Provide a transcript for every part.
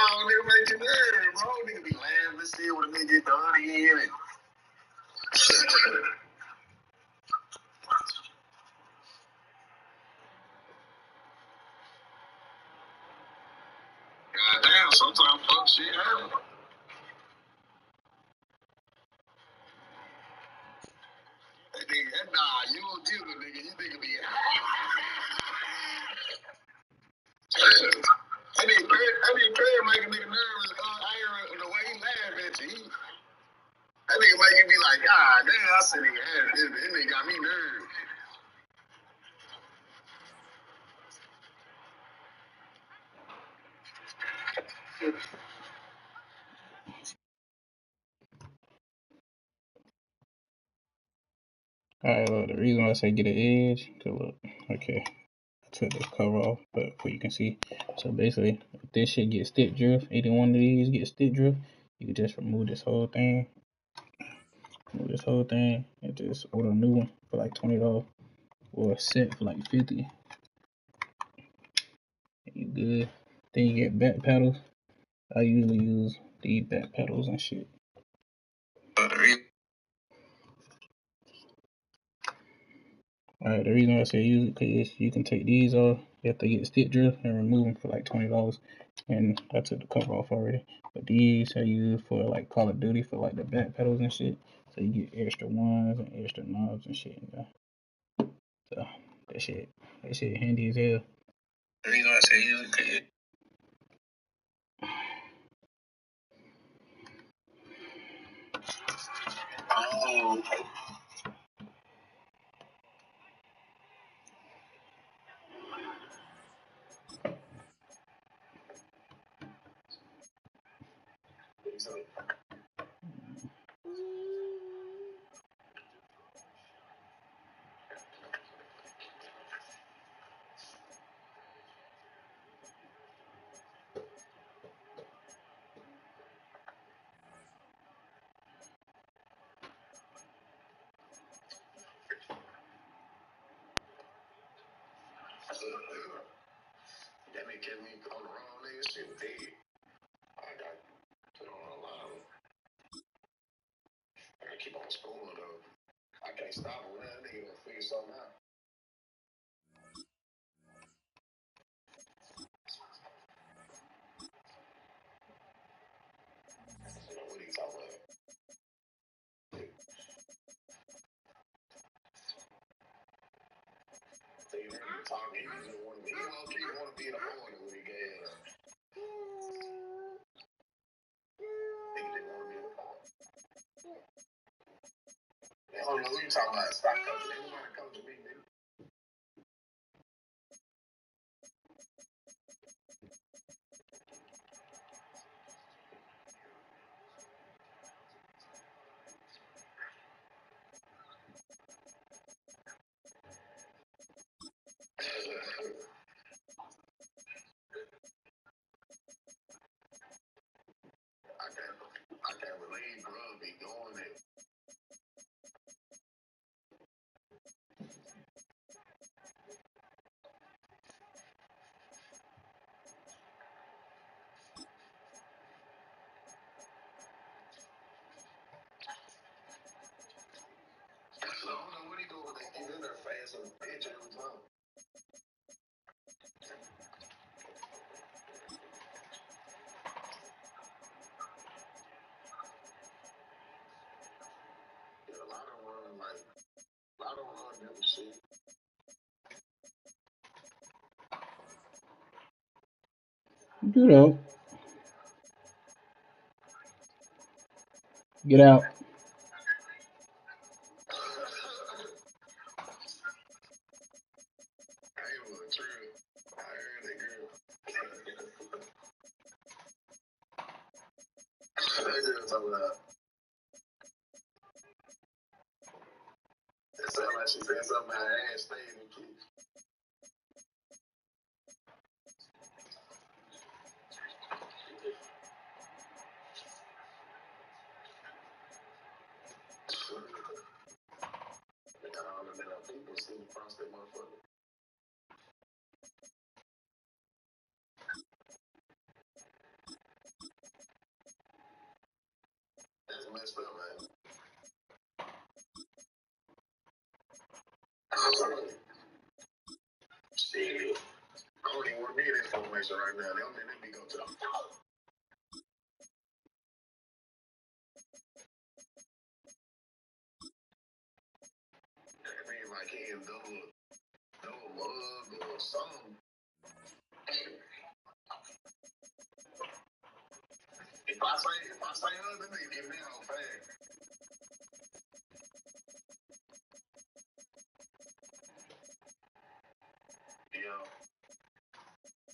nigga make you nervous, bro. Nigga be laughing and shit when a nigga get done in. And... Goddamn, sometimes fuck shit happen. That nigga, nah, you don't deal with nigga. You nigga be. That nigga make a nigga nervous. I hear the way he laugh at you. That nigga make you be like, God damn, I said nigga ass. This nigga got me nervous. Alright, look, the reason why I say get an edge, cause look, okay, I took the cover off, but you can see. So basically, if this shit get stick drift, either one of these get stick drift, you can just remove this whole thing, and just order a new one for like $20, or a set for like $50. You good? Then you get back pedals. I usually use these back pedals and shit. Alright, the reason why I say use it because you can take these off. You have to get stick drift and remove them for like $20. And I took the cover off already. But these I use for like Call of Duty for like the back pedals and shit. So you get extra ones and extra knobs and shit. So that shit handy as hell. The reason why I say use it because That nigga kept me on the wrong nigga shit dead. I got put on a line. I gotta keep on schooling though. I can't stop him. That nigga gonna figure something out. You know what he's talking about. So you heard him talking, he just want to be in the morning when he gave up. Nigga didn't want to be in the morning. I don't know who you talking about. Stop coaching. Everybody come to me, nigga. I can't believe Grub be doing it. I don't know what he doing with that. He's in there fast as a bitch every time. Yeah, a lot of them run different shit. Get out. Get out. It sounds like she said something about her ass staying in kids. They got all the damn people sitting across that motherfucker. messed up, man. Shit. I don't even want to be in this formation right now. They don't let me go to the top. That mean like he can double mug or something. If I say other, they get me on fast. Yeah.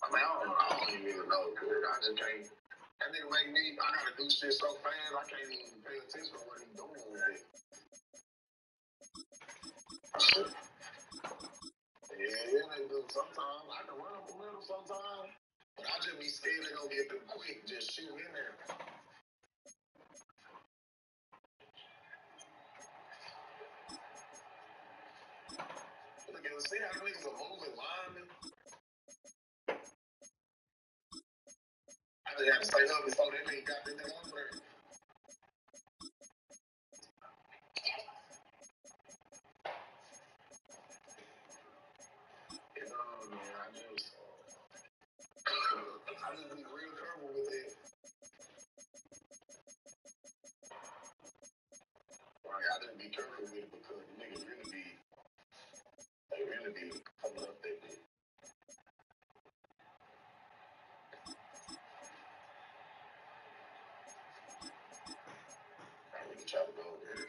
I mean, I don't even know, cause I just can't. That nigga make me. I gotta do shit so fast, I can't even pay attention to what he doing with it. Yeah, they do sometimes. I can run up the middle sometimes, but I just be scared they gonna get them quick, just shoot in there. Look at see how niggas are moving linemen. I just had to stay up before they ain't got anything on there. You know, man, I just be real careful with it. Like, I just be careful with it because niggas really be coming up that bit. I really try to go over there.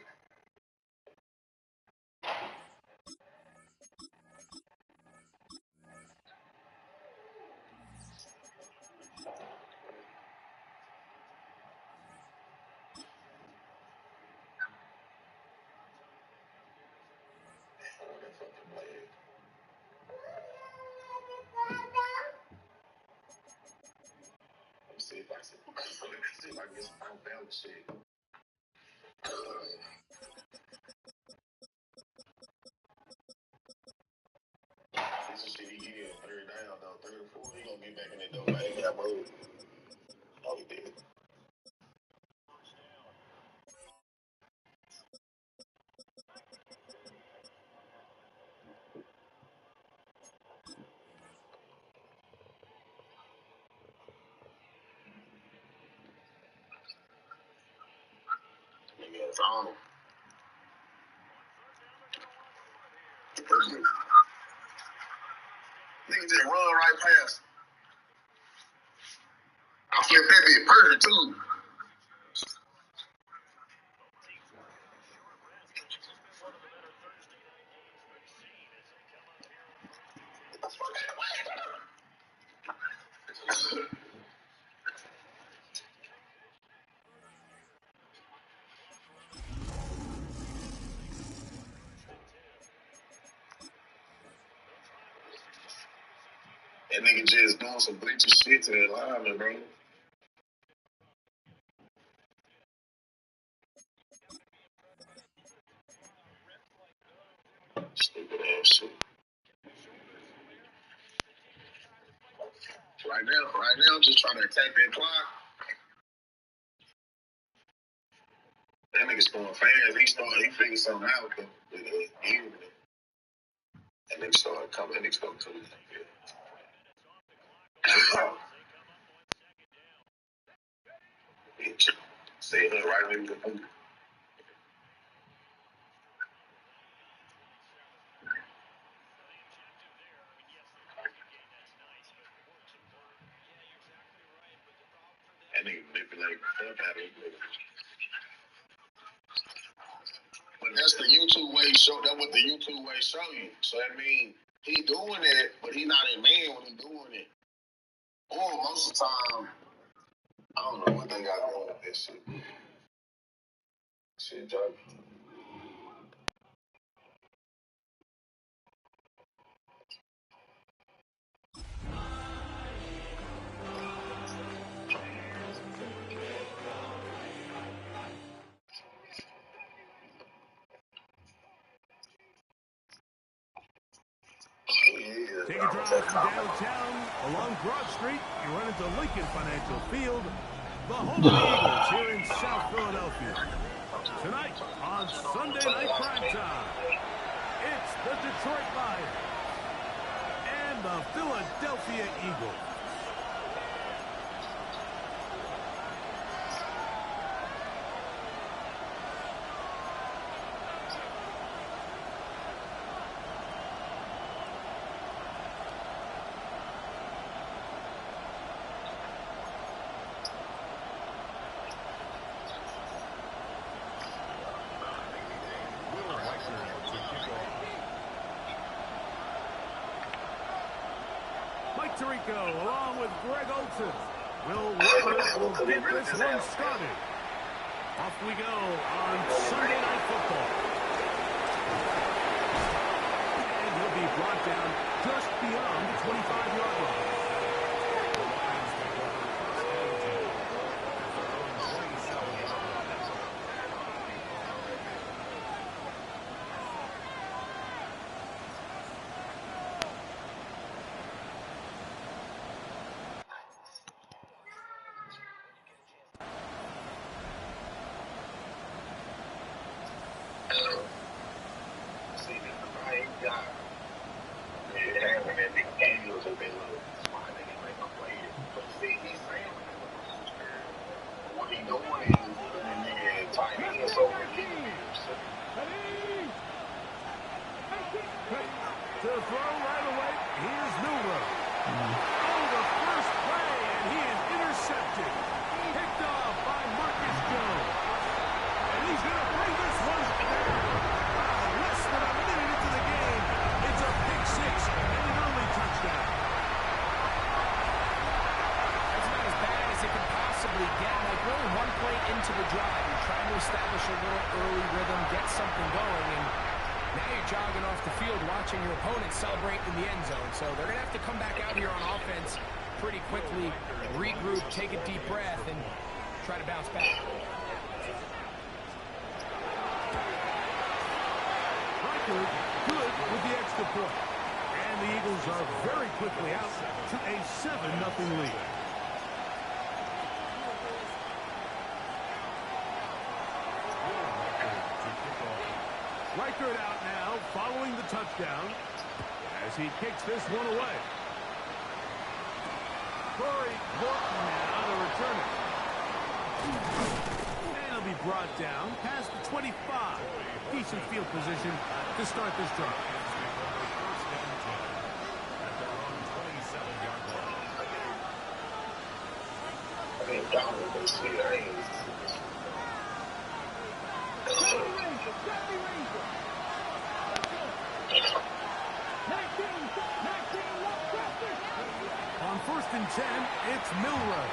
See if I can get some outbound shit. This is shit he get third down, though. Third and four, he gonna get back in that door. He got moved. Oh, he did. Nigga, it's on. Nigga just run right past. I flipped that bit perfect, too. That nigga just doing some bleacher shit to that lineman, bro. Stupid ass shit. Right now, I'm just trying to attack that clock. That nigga scoring fast. He figured something out with you. That nigga started coming. That nigga started coming. Bitch. Say that right in the boot. That nigga manipulate the fuck out of him. But that's the YouTube way show. That's what the YouTube way show you. So that means he doing it, but he not in man when he doing it. Or most of the time, I don't know what they got going with this shit. Shit, joke. Take a drive from downtown along Broad Street. You run into Lincoln Financial Field. The home of the Eagles here in South Philadelphia. Tonight on Sunday Night Primetime, it's the Detroit Lions and the Philadelphia Eagles. Tirico along with Greg Olsen. Will get this one started. Off we go on Sunday Night Football. And he'll be brought down just beyond the 25-yard line. Take a deep breath and try to bounce back. Record good with the extra point. And the Eagles are very quickly out to a 7-0 lead. Reichert out now following the touchdown as he kicks this one away. Corey Morton now to return it. And he'll be brought down past the 25. Decent field position to start this drive. On 1st and 10, it's Milroe.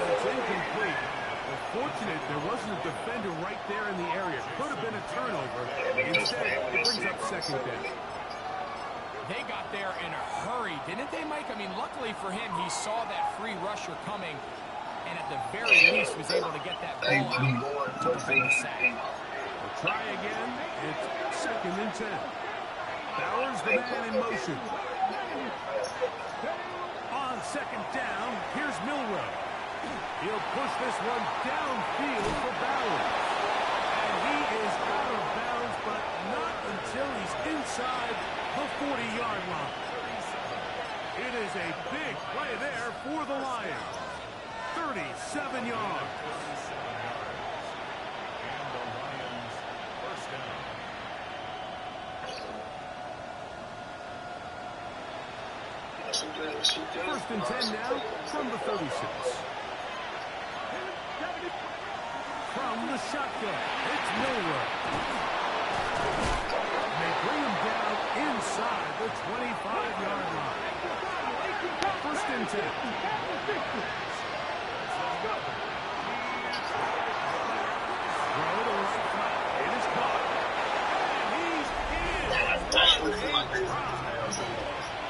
It's incomplete. Well, fortunate there wasn't a defender right there in the area. Could have been a turnover. Instead, it brings up second down. They got there in a hurry, didn't they, Mike? I mean, luckily for him, he saw that free rusher coming, and at the very least was able to get that ball out to prevent the sack. We'll try again. It's 2nd and 10. Bowers the man in motion. On 2nd down, here's Milroe. He'll push this one downfield for Bowers. And he is out of bounds, but not until he's inside the 40-yard line. It is a big play there for the Lions. 37 yards. First and 10 now from the 36. From the shotgun, it's Milroe. They bring him down inside the 25-yard line. First and 10. Throw to right flat. It is caught. And he's in.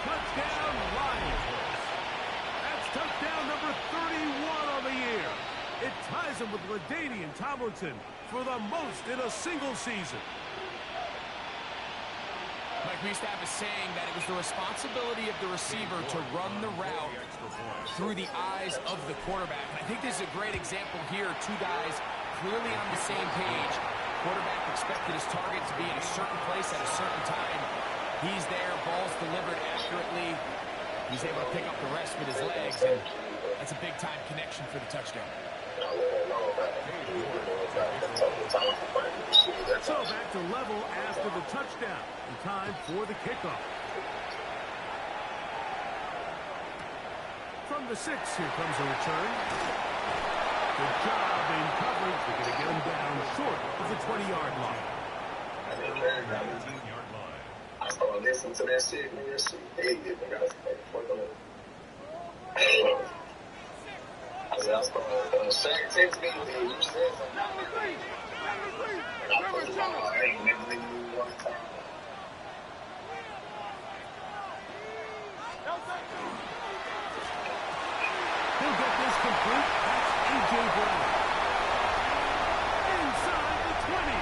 Touchdown, Lions. That's touchdown number 31 on the year. It ties him with LaDainian Tomlinson for the most in a single season. Mike, we used to have a saying that it was the responsibility of the receiver to run the route through the eyes of the quarterback. And I think this is a great example here. Two guys clearly on the same page. Quarterback expected his target to be in a certain place at a certain time. He's there, ball's delivered accurately. He's able to pick up the rest with his legs, and that's a big-time connection for the touchdown. So back to level after the touchdown. In time for the kickoff. From the 6, here comes a return. Good job in coverage. They're going to get him down short of the 20-yard line. I started listening to that shit, man. That shit, they got I started, Shaq texted me, and you said something. And I put it on, I ain't never been you one time. He'll get this complete. That's A.J. Brown. Inside the 20.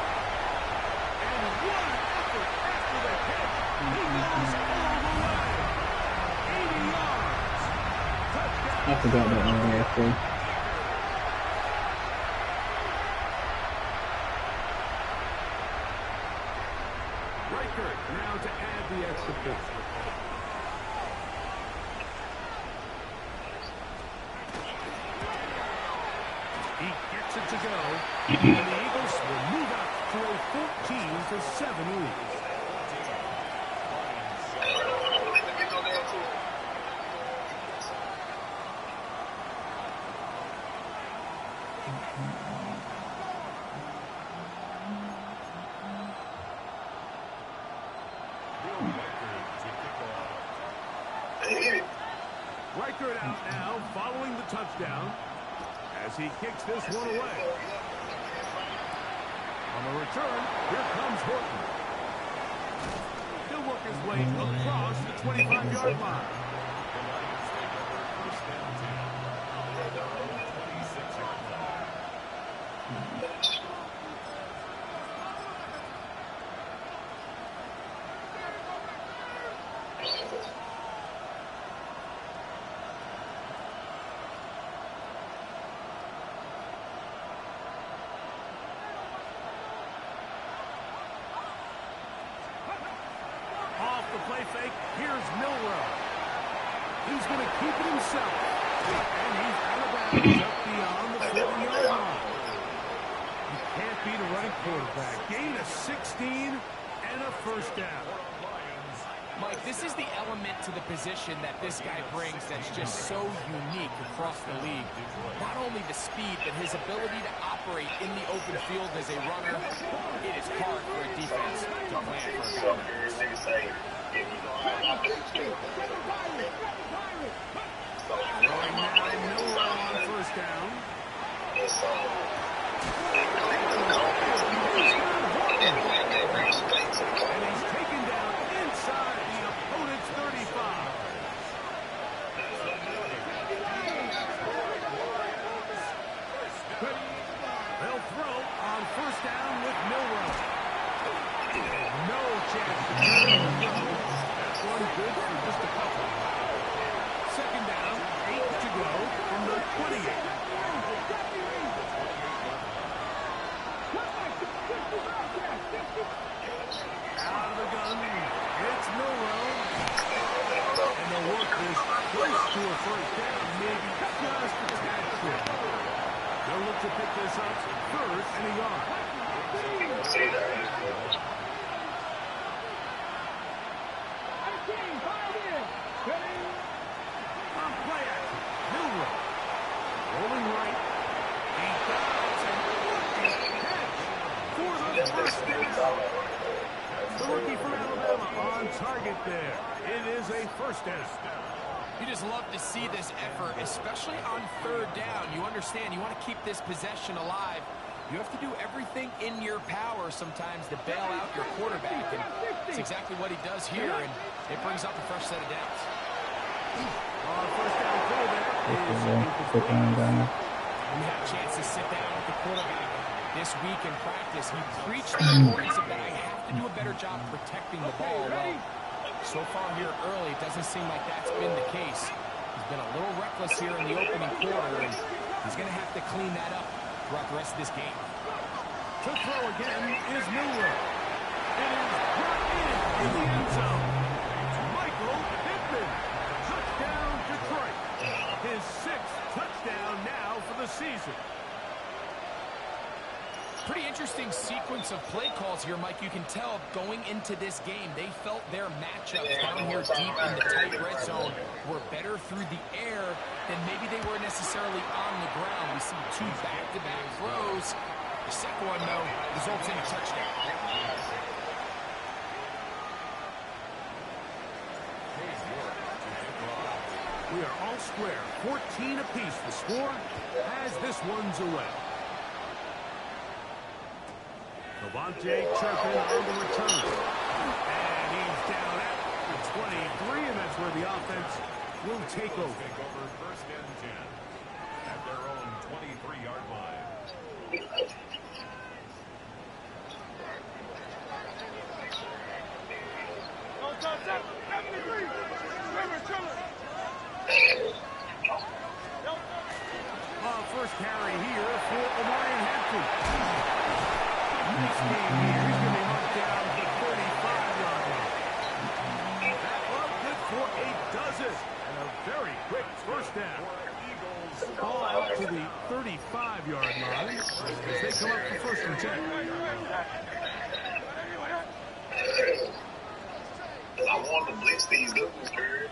And what an effort after the catch. He goes all the way. 80 yards. Touchdown. I forgot that one after. Reichert now to add the extra point. He gets it to go, and the Eagles will move up to a 14-7 lead. Reichert out now, following the touchdown, as he kicks this one away. On the return, here comes Horton. He'll work his way across the 25-yard line. Play fake. Here's Milrow. He's going to keep it himself. And he's out of bounds up beyond the 40-yard line. You can't beat a running quarterback. Gain of 16 and a first down. Mike, this is the element to the position that this guy brings that's just so unique across the league. Not only the speed, but his ability to operate in the open field as a runner. It is hard for a defense to plan for a guy like this. Going now, Milrow on first down. And he's taken down inside the opponent's 35. They'll throw on first down with Milrow. No chance to turn it go. That's one good for just a couple. Second down, 8 to go from the 28. Out of the gun, it's Milrow. And they'll work this close to a first down, maybe just a tad short. They'll look to pick this up first and a yard. On play action, Milrow. Rolling right. He dives and catch for the first down. The rookie from Alabama on target there. It is a first down. You just love to see this effort, especially on third down. You understand, you want to keep this possession alive. You have to do everything in your power sometimes to bail out your quarterback. And it's exactly what he does here, and it brings up a fresh set of downs. First down throw there. We had a chance to sit down with the quarterback this week in practice. He preached the importance of that. I have to do a better job protecting the ball. Well, so far here early, it doesn't seem like that's been the case. He's been a little reckless here in the opening quarter, and he's going to have to clean that up throughout the rest of this game. To throw again is Miller. It is brought in the end zone. Michael Pittman. Touchdown, Detroit. His 6th touchdown now for the season. Pretty interesting sequence of play calls here, Mike. You can tell going into this game, they felt their matchups down here deep in the tight red zone were better through the air than maybe they were necessarily on the ground. We see 2 back-to-back throws. The second one, though, results in a touchdown. We are all square. 14 apiece the score as this one's away. Devontae Turpin on the return. And he's down at the 23, and that's where the offense will take over. First and 10 at their own 23-yard line. First carry here for Omarion Hampton. Nice game here. He's going to be marked down at the 35-yard line. That one good for a dozen. And a very quick first down. Ball out to the 35-yard line as they come up for first and 10. I want to blitz these dudes, Kurt.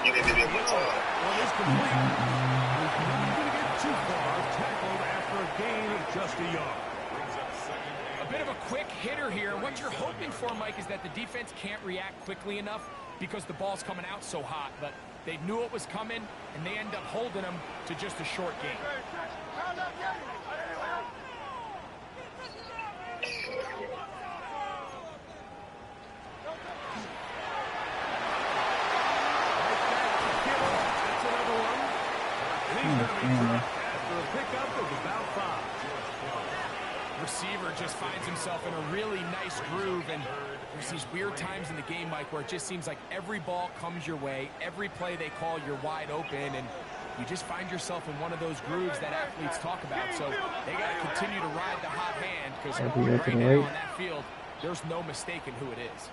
Get into it one time. Well, it's complete. He's not going to get too far. Tackled after a gain of just a yard. A bit of a quick hitter here. What you're hoping for, Mike, is that the defense can't react quickly enough because the ball's coming out so hot. But they knew it was coming, and they end up holding them to just a short gain. After a pickup of about 5. Receiver just finds himself in a really nice groove, and there's these weird times in the game, Mike, where it just seems like every ball comes your way, every play they call, you're wide open, and you just find yourself in one of those grooves that athletes talk about. So they got to continue to ride the hot hand, because right now on that field, there's no mistaking who it is.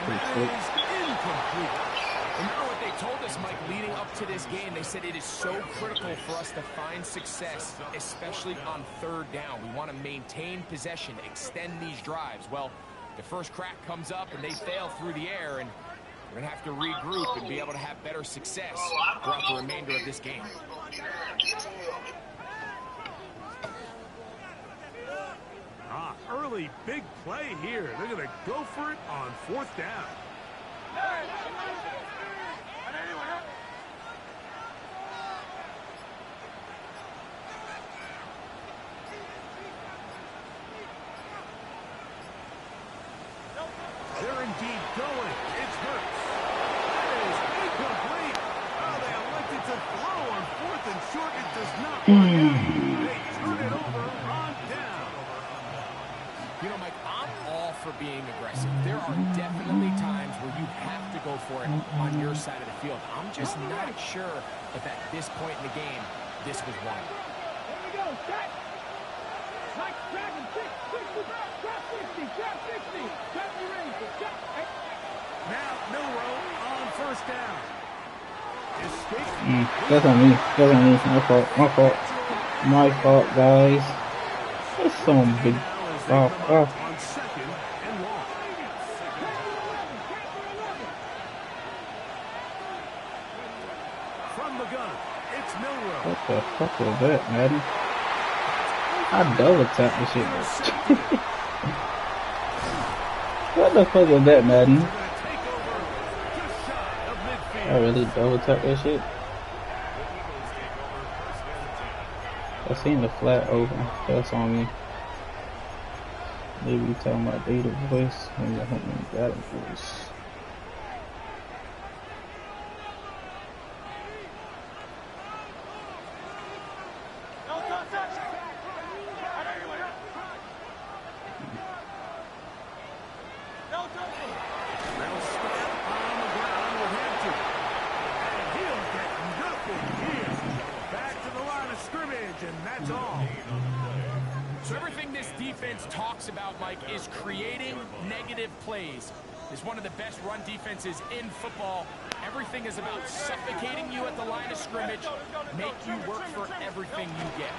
And that is incomplete. Remember what they told us, Mike, leading up to this game? They said it is so critical for us to find success, especially on third down. We want to maintain possession, extend these drives. Well, the first crack comes up and they fail through the air, and we're going to have to regroup and be able to have better success throughout the remainder of this game. Early big play here. They're going to go for it on 4th down. They're indeed going. It's Hurts. That is incomplete. Oh, they elected to throw on 4th and short. It does not work out. They turn it over on down. You know, Mike, I'm all for being aggressive. There are definitely times where you have to go for it on your side of the field. I'm just not sure if at this point in the game, this was one. Here we go, set. Mike, dragon, 60, drop 60, drop 60. Drop your range, drop. Now, Milrow on 1st down. Escape. That's on me. That's on me. My fault. My fault. My fault, guys. That's some big. On 2nd and long. From the gun, it's Milrow. What the fuck was that, Madden? I double tapped the shit. What the fuck was that, Madden? I really double tapped that shit. I seen the flat open. That's on me. Maybe you talking about data voice. Maybe I don't mean data voice. They'll start on the ground with Hampton. And he'll get nothing here. Back to the line of scrimmage, and that's all. So everything this defense talks about, Mike, is creating negative plays. It's one of the best run defenses in football. Everything is about suffocating you at the line of scrimmage, make you work for everything you get.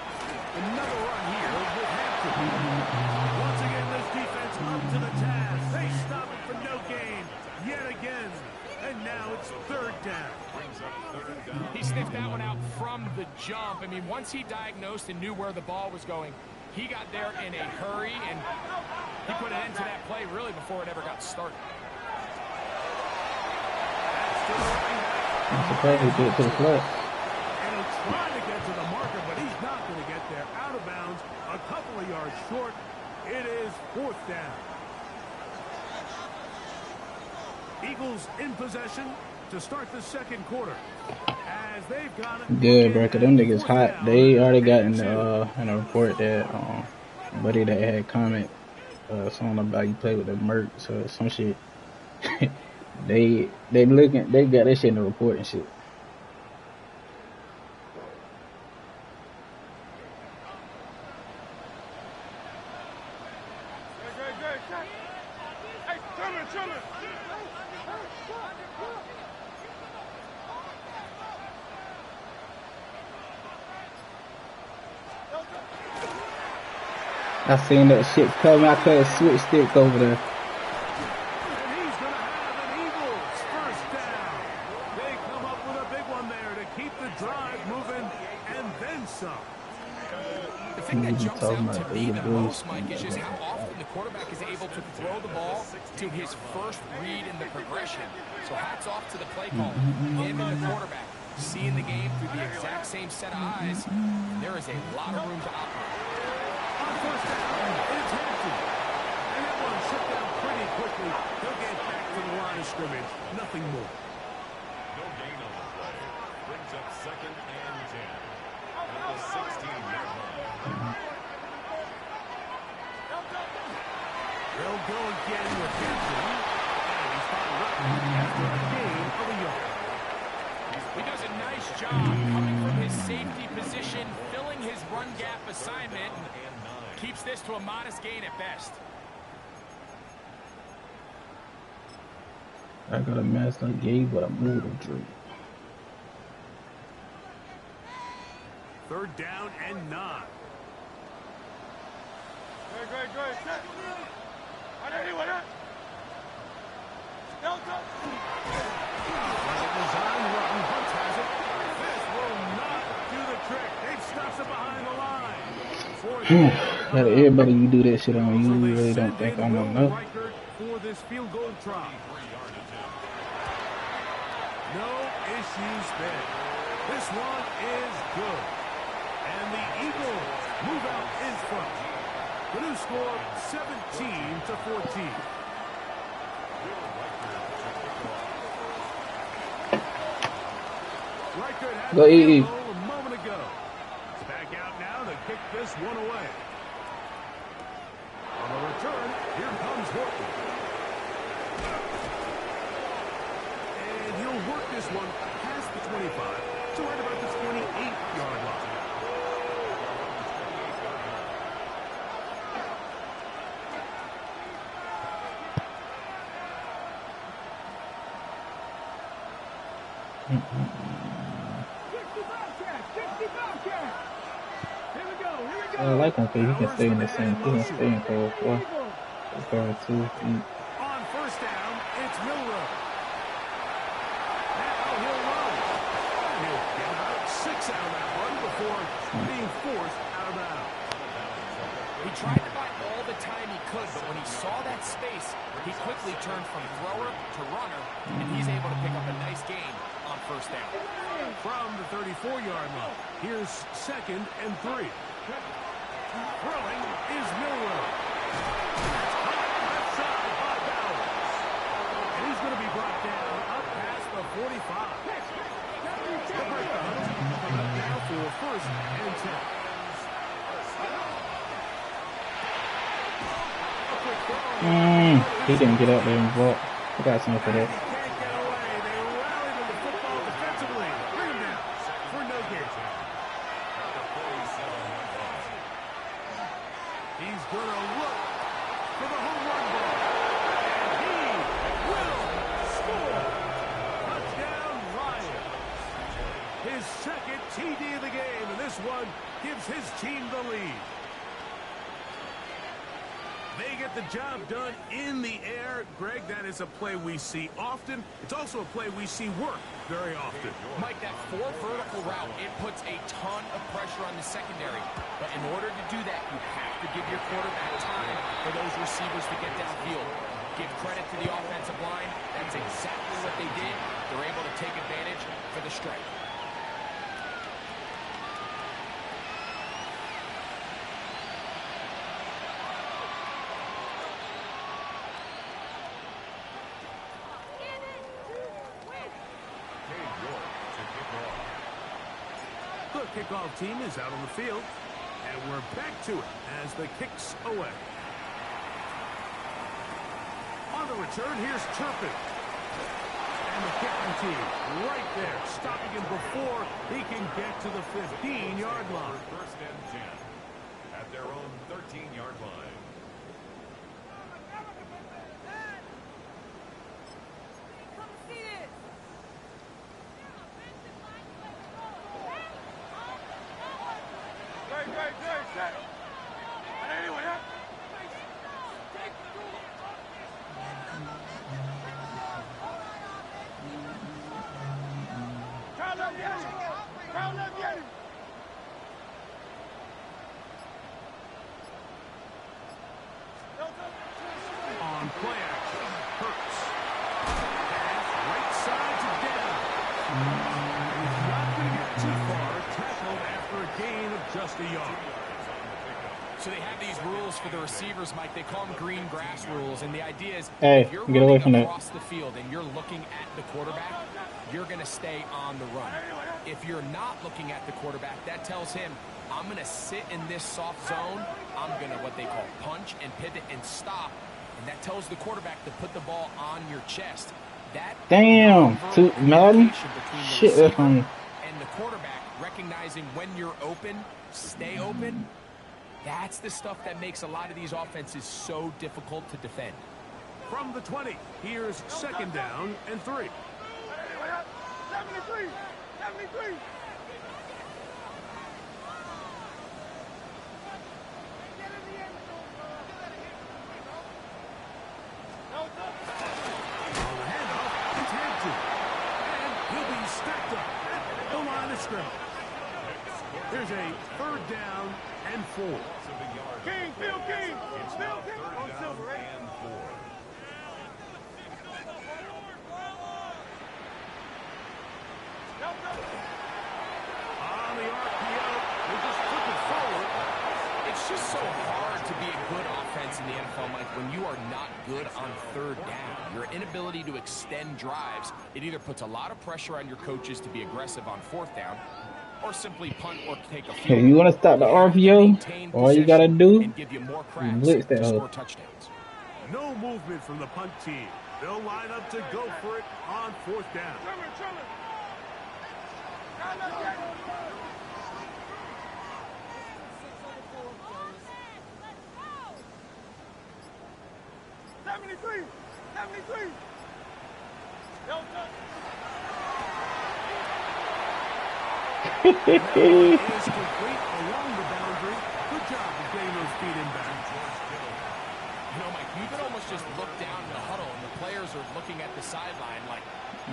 Another run here with Hampton. Once again, this defense up to the task. They stop it for no gain yet again. And now it's third down. He sniffed that one out from the jump. I mean, once he diagnosed and knew where the ball was going, he got there in a hurry, and he put an end to that play really before it ever got started. I'm surprised he did it to the flat. And he's trying to get to the marker, but he's not going to get there. Out of bounds, a couple of yards short. It is fourth down. Eagles in possession to start the second quarter. As they've got it. Good, bro, because them niggas hot. They already got in the report that buddy that had comment something about you play with the Mercs or some shit. they got that shit in the report and shit. I seen that shit coming. I couldn't switch stick over there. And he's going to have an Eagles first down. They come up with a big one there to keep the drive moving and then some. The thing that jumps out to me the most, Mike, is just how often the quarterback is able to throw the ball to his first read in the progression. So hats off to the play caller, him and the quarterback, seeing the game through the exact same set of eyes. There is a lot of room to operate. On first down, it's Hampton. And that one shut down pretty quickly. He'll get back to the line of scrimmage. Nothing more. No gain on the play. Brings up second and 10. At the 16-yard line. They'll go again with Hampton. And he's found up after a gain of a yard. He does a nice job coming from his safety position, filling his run gap assignment, and keeps this to a modest gain at best. I got a mask I gave, but I moved a drink. Third down and 9. Design run. Hunt has it. This will not do the trick. They've stopped it behind the line. Fourth down. Out of everybody you do that shit on, you really don't think I'm enough. For this field goal try. No issues there. This one is good. And the Eagles move out in front. The new score 17-14. Go EE. A moment ago. Back out now to kick this one away. On the return, here comes Horton. And he'll work this one past the 25 to right about the 28-yard line. I like him because he can stay in the same. He can stay in cover 4, cover 2. On first down, it's Milrow. Now he'll run. And he'll get about 6 out of that run before being forced out of bounds. He tried to buy all the time he could, but when he saw that space, he quickly turned from thrower to runner, and he's able to pick up a nice gain on first down. From the 34-yard line, here's second and 3. Throwing is Milrow. Left side by Bowers. And he's going to be brought down up past the 45. The breakdown coming up now for first and 10. He didn't get out there and block. I got something for that. He can't get away. They rally to the football defensively. Bring him down for no gain. He's going to look for the home run ball. And he will score. Touchdown, Ryan. His second TD of the game, and this one gives his team the lead. They get the job done in the air. Greg, that is a play we see often. It's also a play we see work very often. Mike, that 4 vertical route, it puts a ton of pressure on the secondary. But in order to do that, you have to give your quarterback time for those receivers to get downfield. Give credit to the offensive line. That's exactly what they did. They're able to take advantage for the strike. The kickoff team is out on the field, and we're back to it as the kicks away. On the return, here's Turpin. And the kicking team right there, stopping him before he can get to the 15-yard line. First and 10 at their own 13-yard line. On play action, Hurts. Pass right side to down. He's not going to get too far. Tackled after a gain of just a yard. So they have these rules for the receivers, Mike. They call them green grass rules, and the idea is Hey, if you're get away from running that. across the field and you're looking at the quarterback, you're going to stay on the run. If you're not looking at the quarterback, that tells him, I'm going to sit in this soft zone. I'm going to what they call punch and pivot and stop, and that tells the quarterback to put the ball on your chest. That Damn, to Madden? between the Shit, that's funny. and the quarterback recognizing when you're open, stay open. That's the stuff that makes a lot of these offenses so difficult to defend. From the 20, here's second down and 3. 73! 73! On the handoff, it's Hampton. And he'll be stacked up at the line of scrimmage. Here's a third down and 4. King, Phil King! It's Phil now King! third On down silver, right? and 4. On the RPO, they just flip it forward. It's just so hard to be a good offense in the NFL, Mike, when you are not good on third down. Your inability to extend drives, it either puts a lot of pressure on your coaches to be aggressive on fourth down, or simply punt or take a If field. you want to stop the RPO, all you gotta do and give you more is cracks blitz that to hoe. score touchdowns. No movement from the punt team. They'll line up to go for it on fourth down. Trimmer! 73! 73! Is complete along the boundary. Good job of getting those feet in back. You know, Mike, you could almost just look down in the huddle, and the players are looking at the sideline like,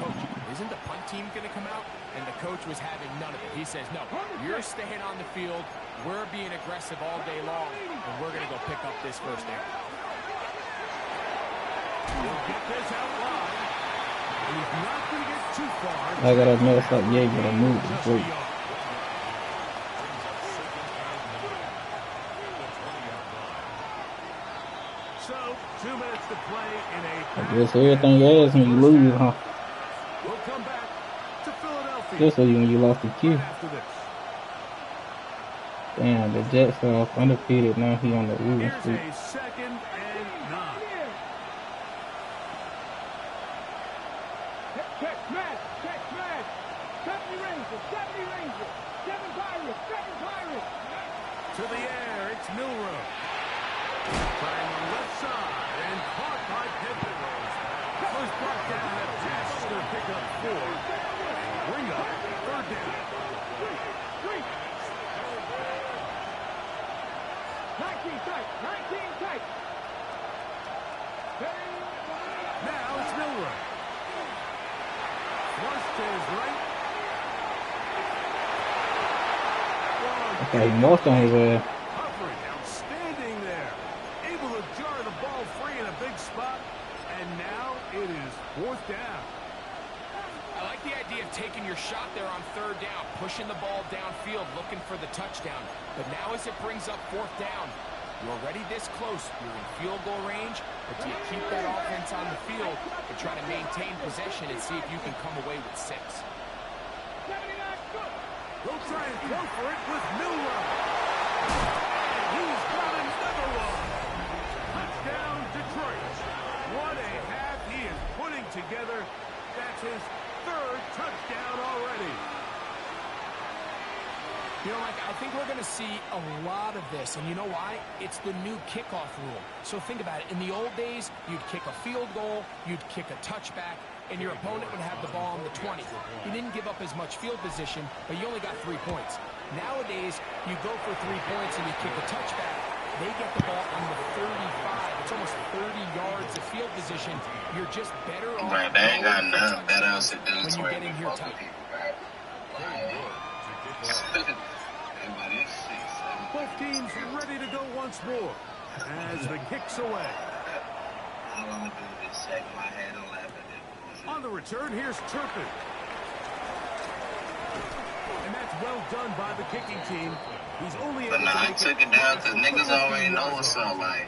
Coach, isn't the punt team going to come out? And the coach was having none of it. He says, no, you're staying on the field. We're being aggressive all day long, and we're going to go pick up this first down. We'll get this out wide. And he's not going to get too far. I gotta mess up. Yeah, you gotta move. Just Wait. a yard. So, 2 minutes to play in a I guess everything else when you lose, huh? We'll come back to Philadelphia Just so you when you lost the Q. right after this. Damn, the Jets are undefeated. Now he on the losing Here's streak. a second and 9. Check smash. Check smash. 70 Rangers. 70 Rangers. 7 Pirates. 7 Pirates. To the air, it's Milrow. Trying the left side and caught by Pippen. First brought down at pass to pick up 4. And bring up 3rd down. 19 tight. 19 tight. Now it's Milrow. Flush to his right. Okay, most on his Humphrey, outstanding there. Able to jar the ball free in a big spot. And now it is 4th down. I like the idea of taking your shot there on 3rd down, pushing the ball downfield, looking for the touchdown. But now as it brings up 4th down, you're already this close. You're in field goal range, but do you keep that offense on the field and try to maintain possession and see if you can come away with 6? They'll try and go for it with Milrow. And he's got another one. Touchdown, Detroit. What a half he is putting together. That's his 3rd touchdown already. You know, Mike, I think we're going to see a lot of this, and you know why? It's the new kickoff rule. So think about it. In the old days, you'd kick a field goal, you'd kick a touchback, and your opponent would have the ball on the 20. You didn't give up as much field position, but you only got 3 points. Nowadays, you go for 3 points and you kick a touchback. They get the ball on the 35. It's almost 30 yards of field position. You're just better off. Right, they ain't got nothing better else to do when to you get in here fuck tight. with people, right? Both teams ready to go once more as the kick's away. All I'm gonna do is shake my head and laugh at it. On the return, here's Turpin. And that's well done by the kicking team. He's only But able nah, to I make took it down because niggas already know what's up. Like,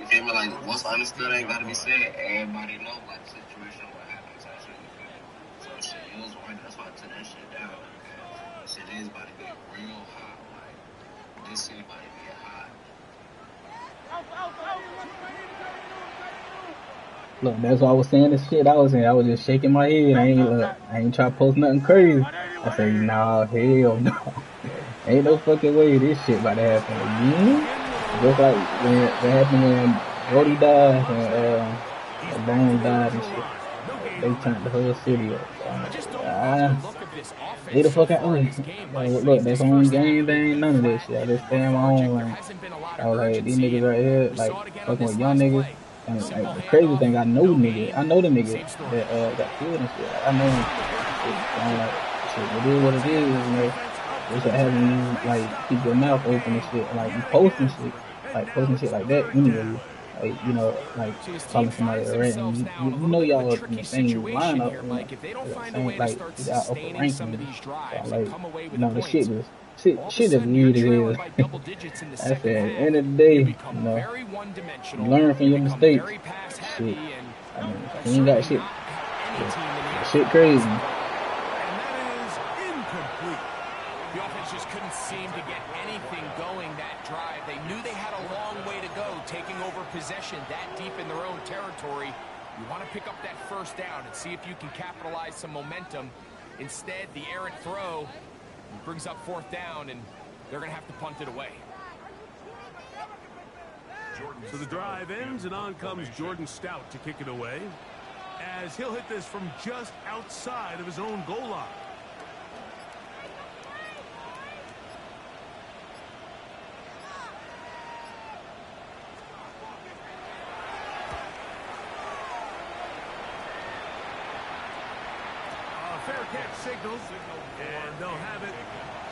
you feel me? Like, what's understood ain't gotta be said. Everybody know, like, the situation, what happened. So, shit, you feel me? So, shit, you was right. That's why I took that shit down. Okay? Shit is about to get real hot. Like, this shit about to get hot. look. That's why I was saying this shit. I was just shaking my head. I ain't trying to post nothing crazy. I say, nah, hell no. Ain't no fucking way this shit about to happen again. Just like when it happened when Brody died and Bones died and shit. They turned the whole city up. They the fuck out. Look, that's on game. They ain't none of this shit. I just stay in my own lane. I was like, these niggas right here, like fucking with young niggas. And like the crazy thing, I know the nigga that got killed and shit. Like, I know him. So I'm like, shit, it is what it is, you know. It's like having you like keep your mouth open and shit, and like you posting shit like that anyway. Like, you know, like calling somebody a rat, and you know y'all in the same lineup, you know, like y'all upper ranking. So like, you know, the shit is weird as hell. I said, at the end of the day, you know, you learn from your mistakes. Shit, I mean, you ain't got shit. Shit crazy. The offense just couldn't seem to get anything going that drive. They knew they had a long way to go, taking over possession that deep in their own territory. You want to pick up that 1st down and see if you can capitalize some momentum. Instead, the errant throw brings up 4th down, and they're going to have to punt it away. So the drive ends, and on comes Jordan Stout to kick it away, as he'll hit this from just outside of his own goal line. Fair catch signals, and they'll have it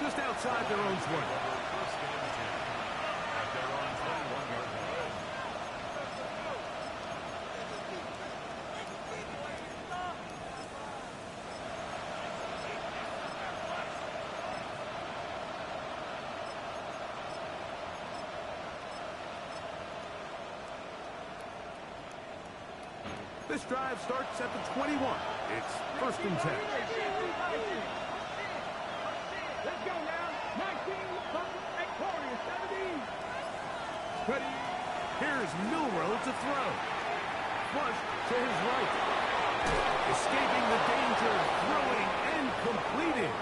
just outside their own 20. This drive starts at the 21. It's 1st and 10. Let's go now. 19, 40, 17. Ready? Here's Milrow to throw. Flush to his right. Escaping the danger, throwing and completing.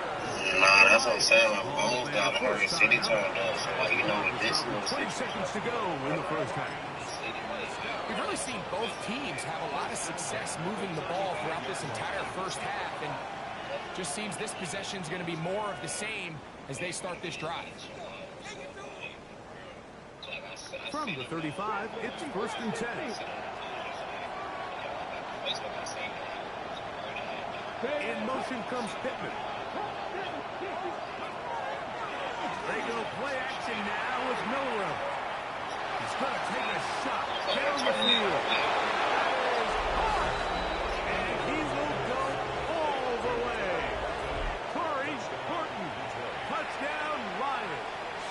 Nah, that's what I'm saying. My phone's got a hurry city turned up. So, like, you know, with this little 20 situation. seconds to go in the first half. We've really seen both teams have a lot of success moving the ball throughout this entire first half, and just seems this possession is going to be more of the same as they start this drive. From the 35, it's 1st and 10. In motion comes Pittman. They go play action now with Milrow. He's going to take a shot down the field. And he will go all the way. Corey Horton. Touchdown, Lions.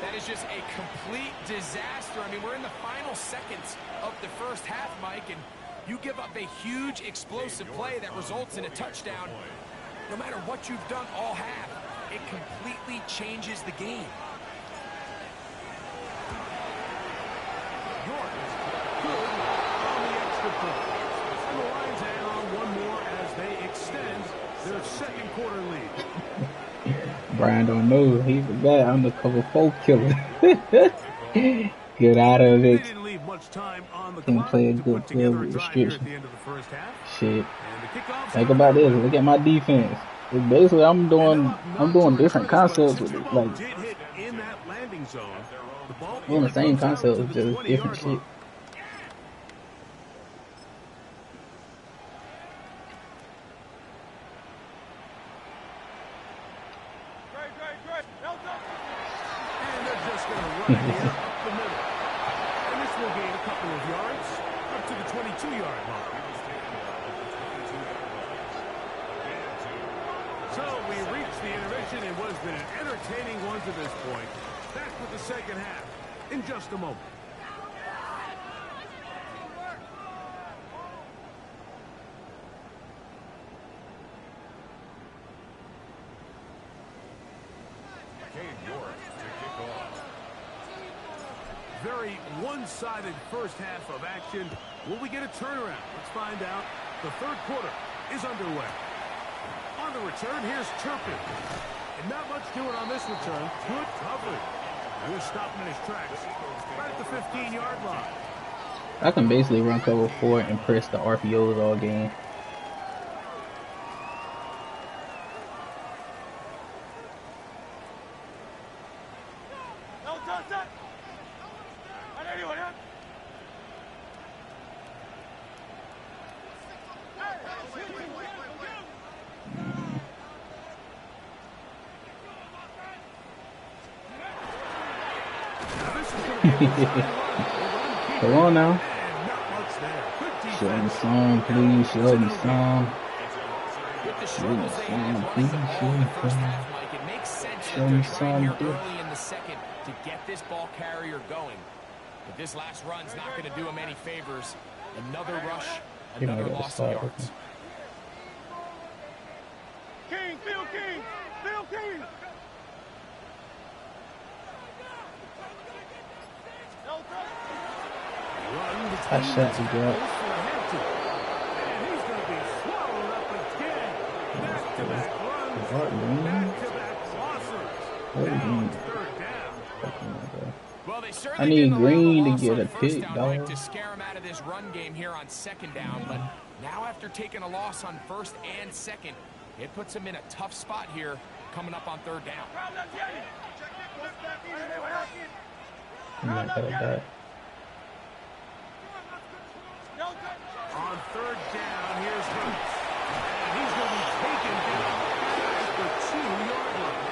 That is just a complete disaster. I mean, we're in the final seconds of the first half, Mike, and you give up a huge explosive play that results in a touchdown. No matter what you've done all half, it completely changes the game. York, good on the extra point. And the Lions add on one more as they extend their second quarter lead. Brian don't know. He forgot I'm the cover 4 killer. Get out of They it. didn't leave much time on the Can clock play a to good put together a play with drive here at restriction. the end of the first half. Shit. And the kickoff's Think on about their this. way. Look at my defense. It's basically I'm doing different concepts with it. Like Did hit in that landing zone. The ball doing the same comes out concept, to it's the just 20-yard different shit. line. And they're just going to run it here up the middle. And this will gain a couple of yards up to the 22-yard line. So we reach the intermission in what has been an entertaining one to this point. Back with the second half in just a moment. Very one-sided first half of action. Will we get a turnaround? Let's find out. The third quarter is underway. On the return, here's Turpin. And not much doing on this return. Good coverage. We'll stop him in his tracks. Right at the 15-yard line. I can basically run cover 4 and press the RPOs all game. Come on now. Show me some, please. Show me some. With the struggles they had running the ball in the first half, Mike, it makes sense that they're trying here early in the second to get this ball carrier going. But this last run's not going to do him any favors. Another rush, another loss of yards. King, Phil King, Phil King. I shut you up. And he's going to be swallowed up again. Back-to-back runs, back-to-back losses. Now it's third down. Well, they I certainly need didn't allow the Green to loss get on a first pick, down, Mike, dog. to scare him out of this run game here on second down. But now after taking a loss on first and second, it puts him in a tough spot here coming up on third down. I'm not gonna die. On third down, here's Hurts. And he's going to be taken down at the 2-yard line.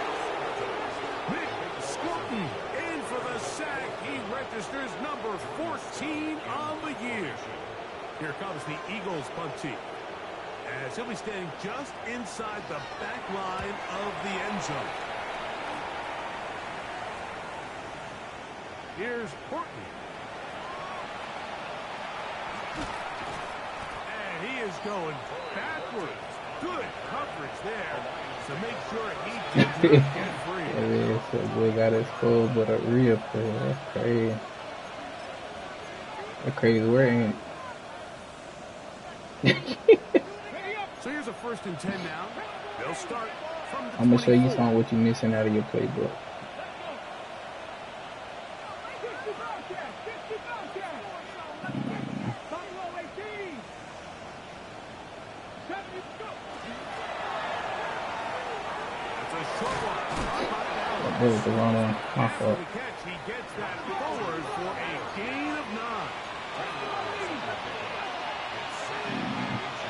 Mick Squirton in for the sack. He registers number 14 on the year. Here comes the Eagles punt team. As he'll be standing just inside the back line of the end zone. Here's Horton. And he is going backwards. Good coverage there to make sure he did not get free. Yeah, so boy got his full, but a real player. That's crazy. That's crazy. Where ain't So here's a 1st and 10 now. They'll start from the I'm gonna show you 24. some of what you're missing out of your playbook. It's a short one. That was the wrong one. My fault. The catch, he gets that forward for a gain of 9.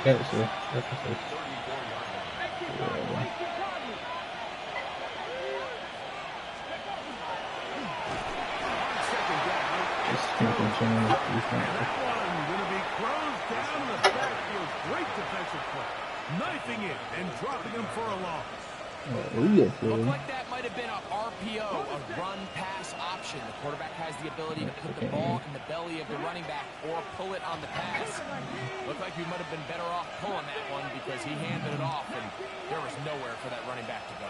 That's it. That's it. It's thinking change. That one going to be closed down in the backfield. Great defensive play. Knifing it and dropping him for a loss. Looked like that might have been a RPO, a run-pass option. The quarterback has the ability to put the ball in the belly of the running back or pull it on the pass. Looked like he might have been better off pulling that one because he handed it off, and there was nowhere for that running back to go.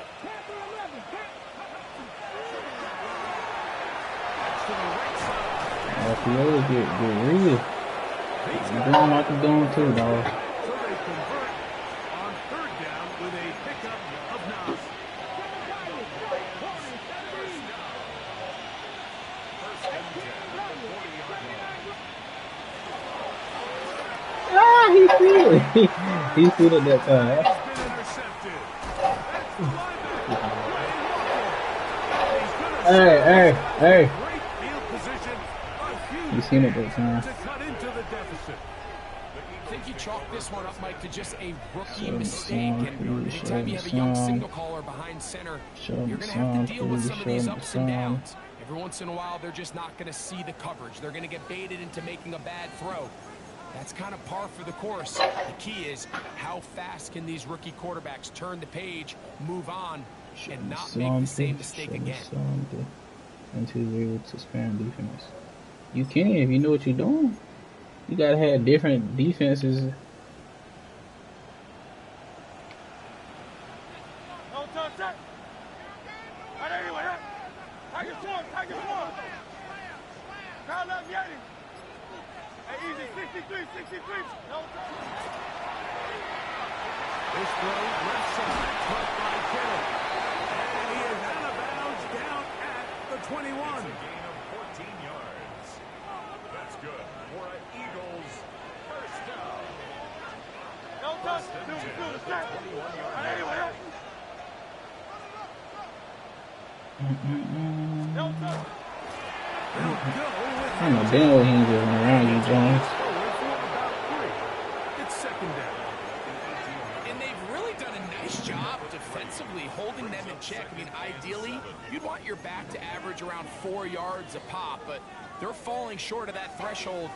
RPOs get real. I'm doing like I'm doing too, dog. So they convert on 3rd down with a pickup of 9. Ah, he threw it. He threw it that time. He's been intercepted. That's the linebacker. Hey. Great field position. A huge You seen it that time. to cut into the deficit. I think you chalk this one up, Mike, to just a rookie Show me mistake. some, And please, anytime you have a young signal caller behind center, you're going to have to deal with some of these ups and downs. Every once in a while, they're just not going to see the coverage. They're going to get baited into making a bad throw. That's kind of par for the course. The key is how fast can these rookie quarterbacks turn the page, move on, and not make the same mistake again. Until you're able to span defense. You can if you know what you're doing. You gotta have different defenses. No touch that. Right anyway, Tiger swarm. Crowd left Yeti. Hey, easy, 63. No touch. This throw left side, caught by Kittle. And he is out of bounds down at the 21. It's a gain of 14 yards. That's good for an Eagles 1st down. No touch. Do the step. Right anyway. No touch. I know damn well he ain't just run around you, Jones. It's 2nd down. And they've really done a nice job defensively holding them in check. I mean, ideally, you'd want your back to average around 4 yards a pop, but they're falling short of that threshold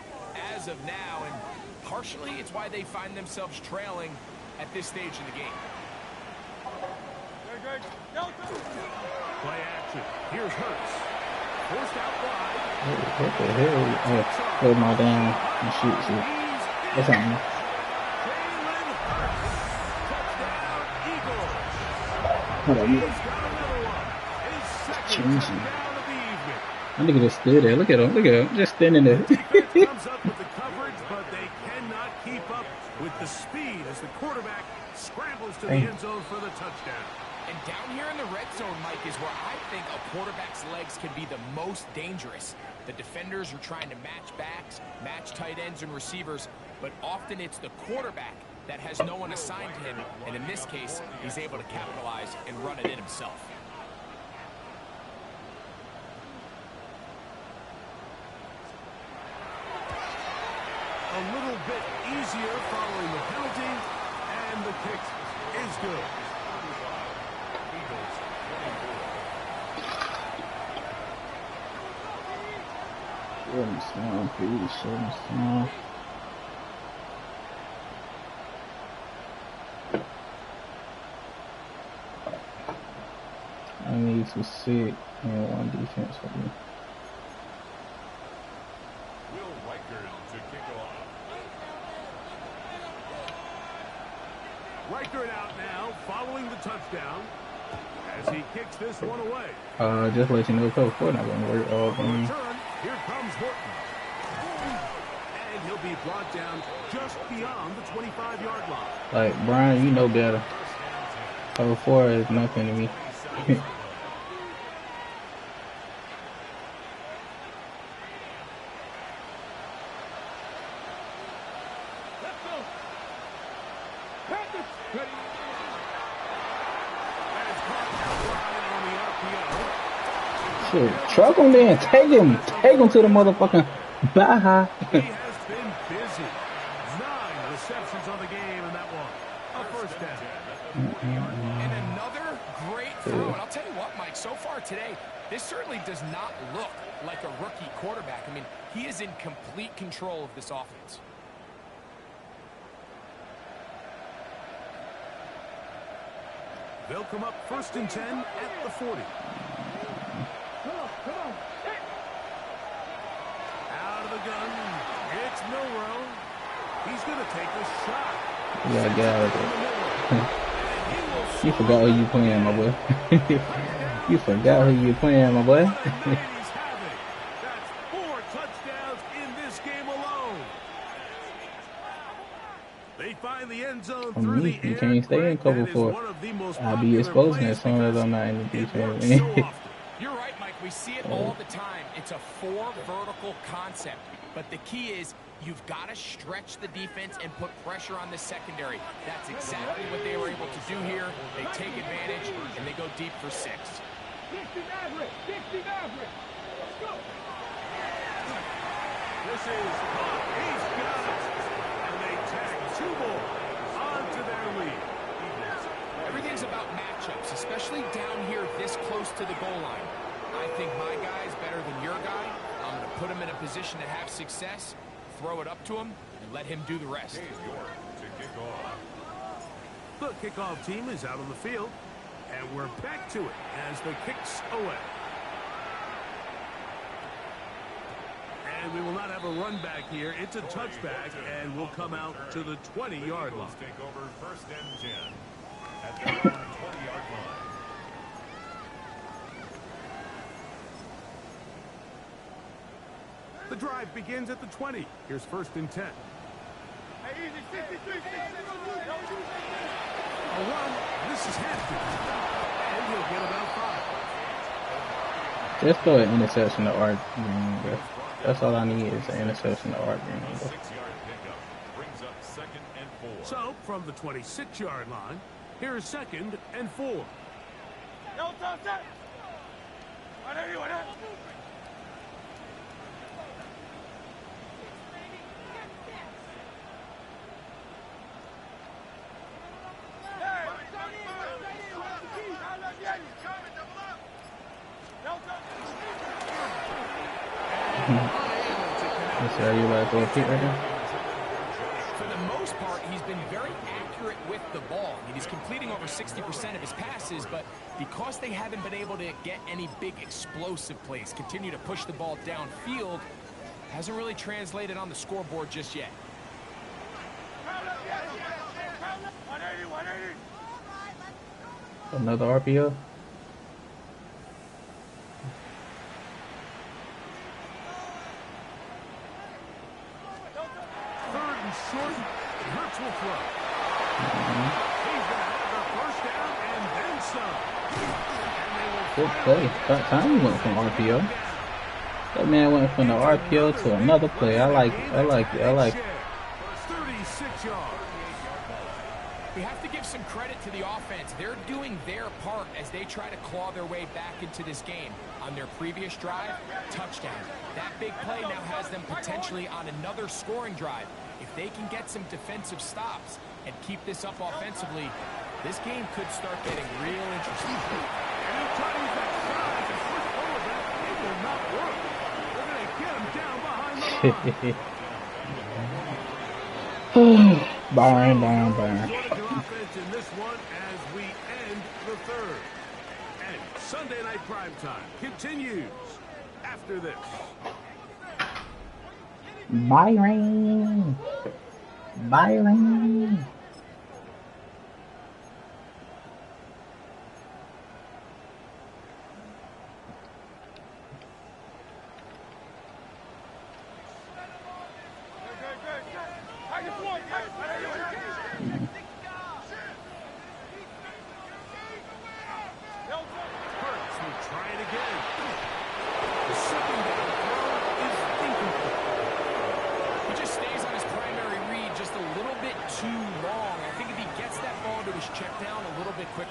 as of now, and partially it's why they find themselves trailing at this stage in the game. Play action. Here's Hurts. Forced out wide. What the hell? Oh, hold my down and shoot. What's happening? Jalen Hurts. Touchdown, Eagles. Hold on. He's got another one. His 2nd Changing. touchdown of the evening. That nigga just stood there. Look at him. Just standing there. Defense comes up with the coverage, but they cannot keep up with the speed as the quarterback scrambles to the end zone for the touchdown. And down here in the red zone, Mike, is where I think a quarterback's legs can be the most dangerous. The defenders are trying to match backs, match tight ends and receivers, but often it's the quarterback that has no one assigned to him, and in this case, he's able to capitalize and run it in himself. A little bit easier following the penalty, and the kick is good. I need to sit in one defense for me. Will Reichard to kick off. Reichard out now, following the touchdown, as he kicks this one away. Just let you know, Coach Ford not gonna work all On game. the return, here comes Horton. And he'll be brought down just beyond the 25-yard line. Like, Brian, you know better. Cover 4 is nothing to me. Let's go. Panthers. Ready. And it's caught outside on the RPO. Shit, truck him then. Take him to the motherfucking baha. He has been busy. 9 receptions on the game in that one. A first down. And another great throw. And I'll tell you what, Mike, so far today, this certainly does not look like a rookie quarterback. I mean, he is in complete control of this offense. They'll come up 1st and 10 at the 40. Come on. Hey. Out of the gun. It's Milrow. He's going to take a shot. You gotta get out of there. You forgot who you playing, my boy. You forgot who you playing, my boy. What a night he's having. That's 4 touchdowns in this game alone. They find the end zone For through me, the you air. can't stay in cover That is 4. one of the most I'll be popular exposing plays as soon as I'm not in the because it works defense. so often. You're right, Mike. We see it all the time. It's a 4 vertical concept. But the key is you've got to stretch the defense and put pressure on the secondary. That's exactly what they were able to do here. They take advantage, and they go deep for 6. 60 Maverick. Let's go. This is caught. He's got it. And they tag 2 more onto their lead. Everything's about matchups, especially down here this close to the goal line. I think my guy's better than your guy. I'm going to put him in a position to have success, throw it up to him, and let him do the rest. To kick off. The kickoff team is out on the field, and we're back to it as the kick's away. And we will not have a run back here. It's a touchback, and we'll come out to the 20-yard line. Take over 1st and 10 at their own 20-yard line. The drive begins at the 20. Here's 1st and 10. Hey, easy. 63. A run. This is Haskins. And he'll get about 5. Just throw an interception to Art Green, bro. That's all I need is an interception to Art Green, bro. 6-yard pickup brings up 2nd and 4. So, from the 26-yard line, here is 2nd and 4. Yo, top set. Whatever. Let's see how you about to throw a kick right there. For the most part, he's been very accurate with the ball. I mean, he's completing over 60% of his passes, but because they haven't been able to get any big explosive plays, continue to push the ball downfield, hasn't really translated on the scoreboard just yet. 180. Another RPO. Third and short. Hurts will throw. He's going to have the first down and then some. Good play. That time he went from RPO. That man went from the RPO to another play. I like it. 36 yards. We have to give some credit to the offense. They're doing their part as they try to claw their way back into this game. On their previous drive, touchdown. That big play now has them potentially on another scoring drive. If they can get some defensive stops and keep this up offensively, this game could start getting real interesting. And he'll try to use that size and push over that. It will not work. They're going to get him down behind the line. Burn. Shortage of offense in this one as we end the third. And Sunday Night Primetime continues after this. Byron.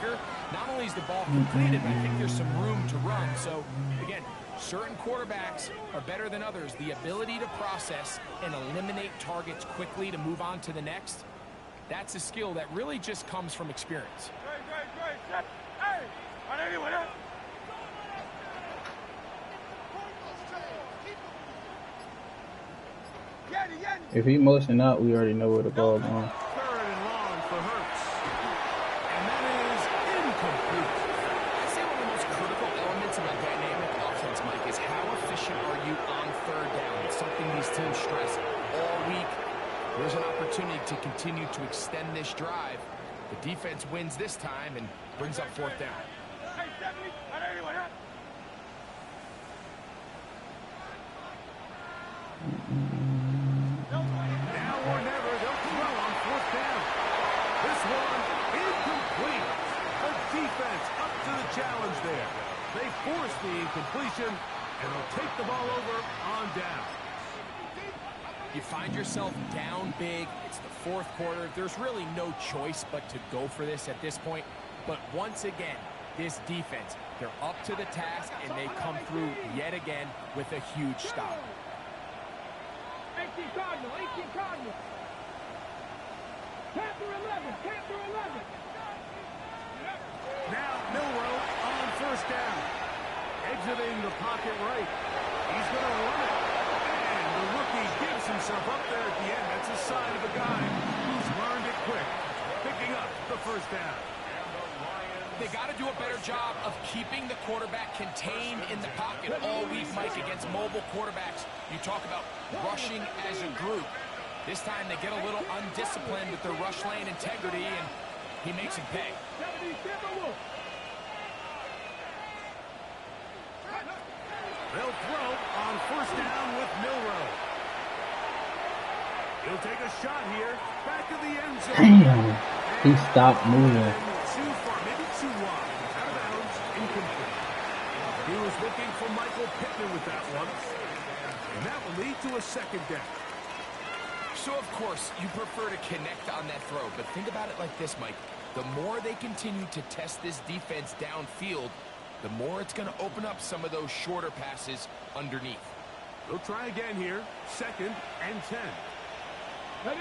quicker, not only is the ball completed, but I think there's some room to run. So, again, certain quarterbacks are better than others. The ability to process and eliminate targets quickly to move on to the next, that's a skill that really just comes from experience. If he motion out, we already know where the ball going. 3rd and long for Hurts. And that is incomplete. I'd say one of the most critical elements of a dynamic offense, Mike, is how efficient are you on 3rd down? It's something these teams stress all week. There's an opportunity to continue to extend this drive. The defense wins this time and brings up 4th down. Now or never, they'll throw on 4th down. This one incomplete. The defense up to the challenge there. They force the incompletion, and they'll take the ball over on down. You find yourself down big. It's the 4th quarter. There's really no choice but to go for this at this point. But once again, this defense, they're up to the task, and they come through yet again with a huge stop. 18 Cardinal, 18 Cardinal. Panther 11, Panther 11. Now Milrow on 1st down. Exiting the pocket right. He's going to run it. And the rookie gives himself up there at the end. That's a sign of a guy who's learned it quick. Picking up the 1st down. They got to do a better job of keeping the quarterback contained in the pocket all week, Mike, against mobile quarterbacks. You talk about rushing as a group. This time they get a little undisciplined with their rush lane integrity, and he makes them pay. They'll throw on 1st down with Milrow. He'll take a shot here. Back of the end zone. Damn. He stopped moving. Too far, maybe too wide. Out of bounds, incomplete. He was looking for Michael Pittman with that one. And that will lead to a 2nd down. So, of course, you prefer to connect on that throw, but think about it like this, Mike. The more they continue to test this defense downfield, the more it's going to open up some of those shorter passes underneath. They'll try again here. 2nd and 10. Ready?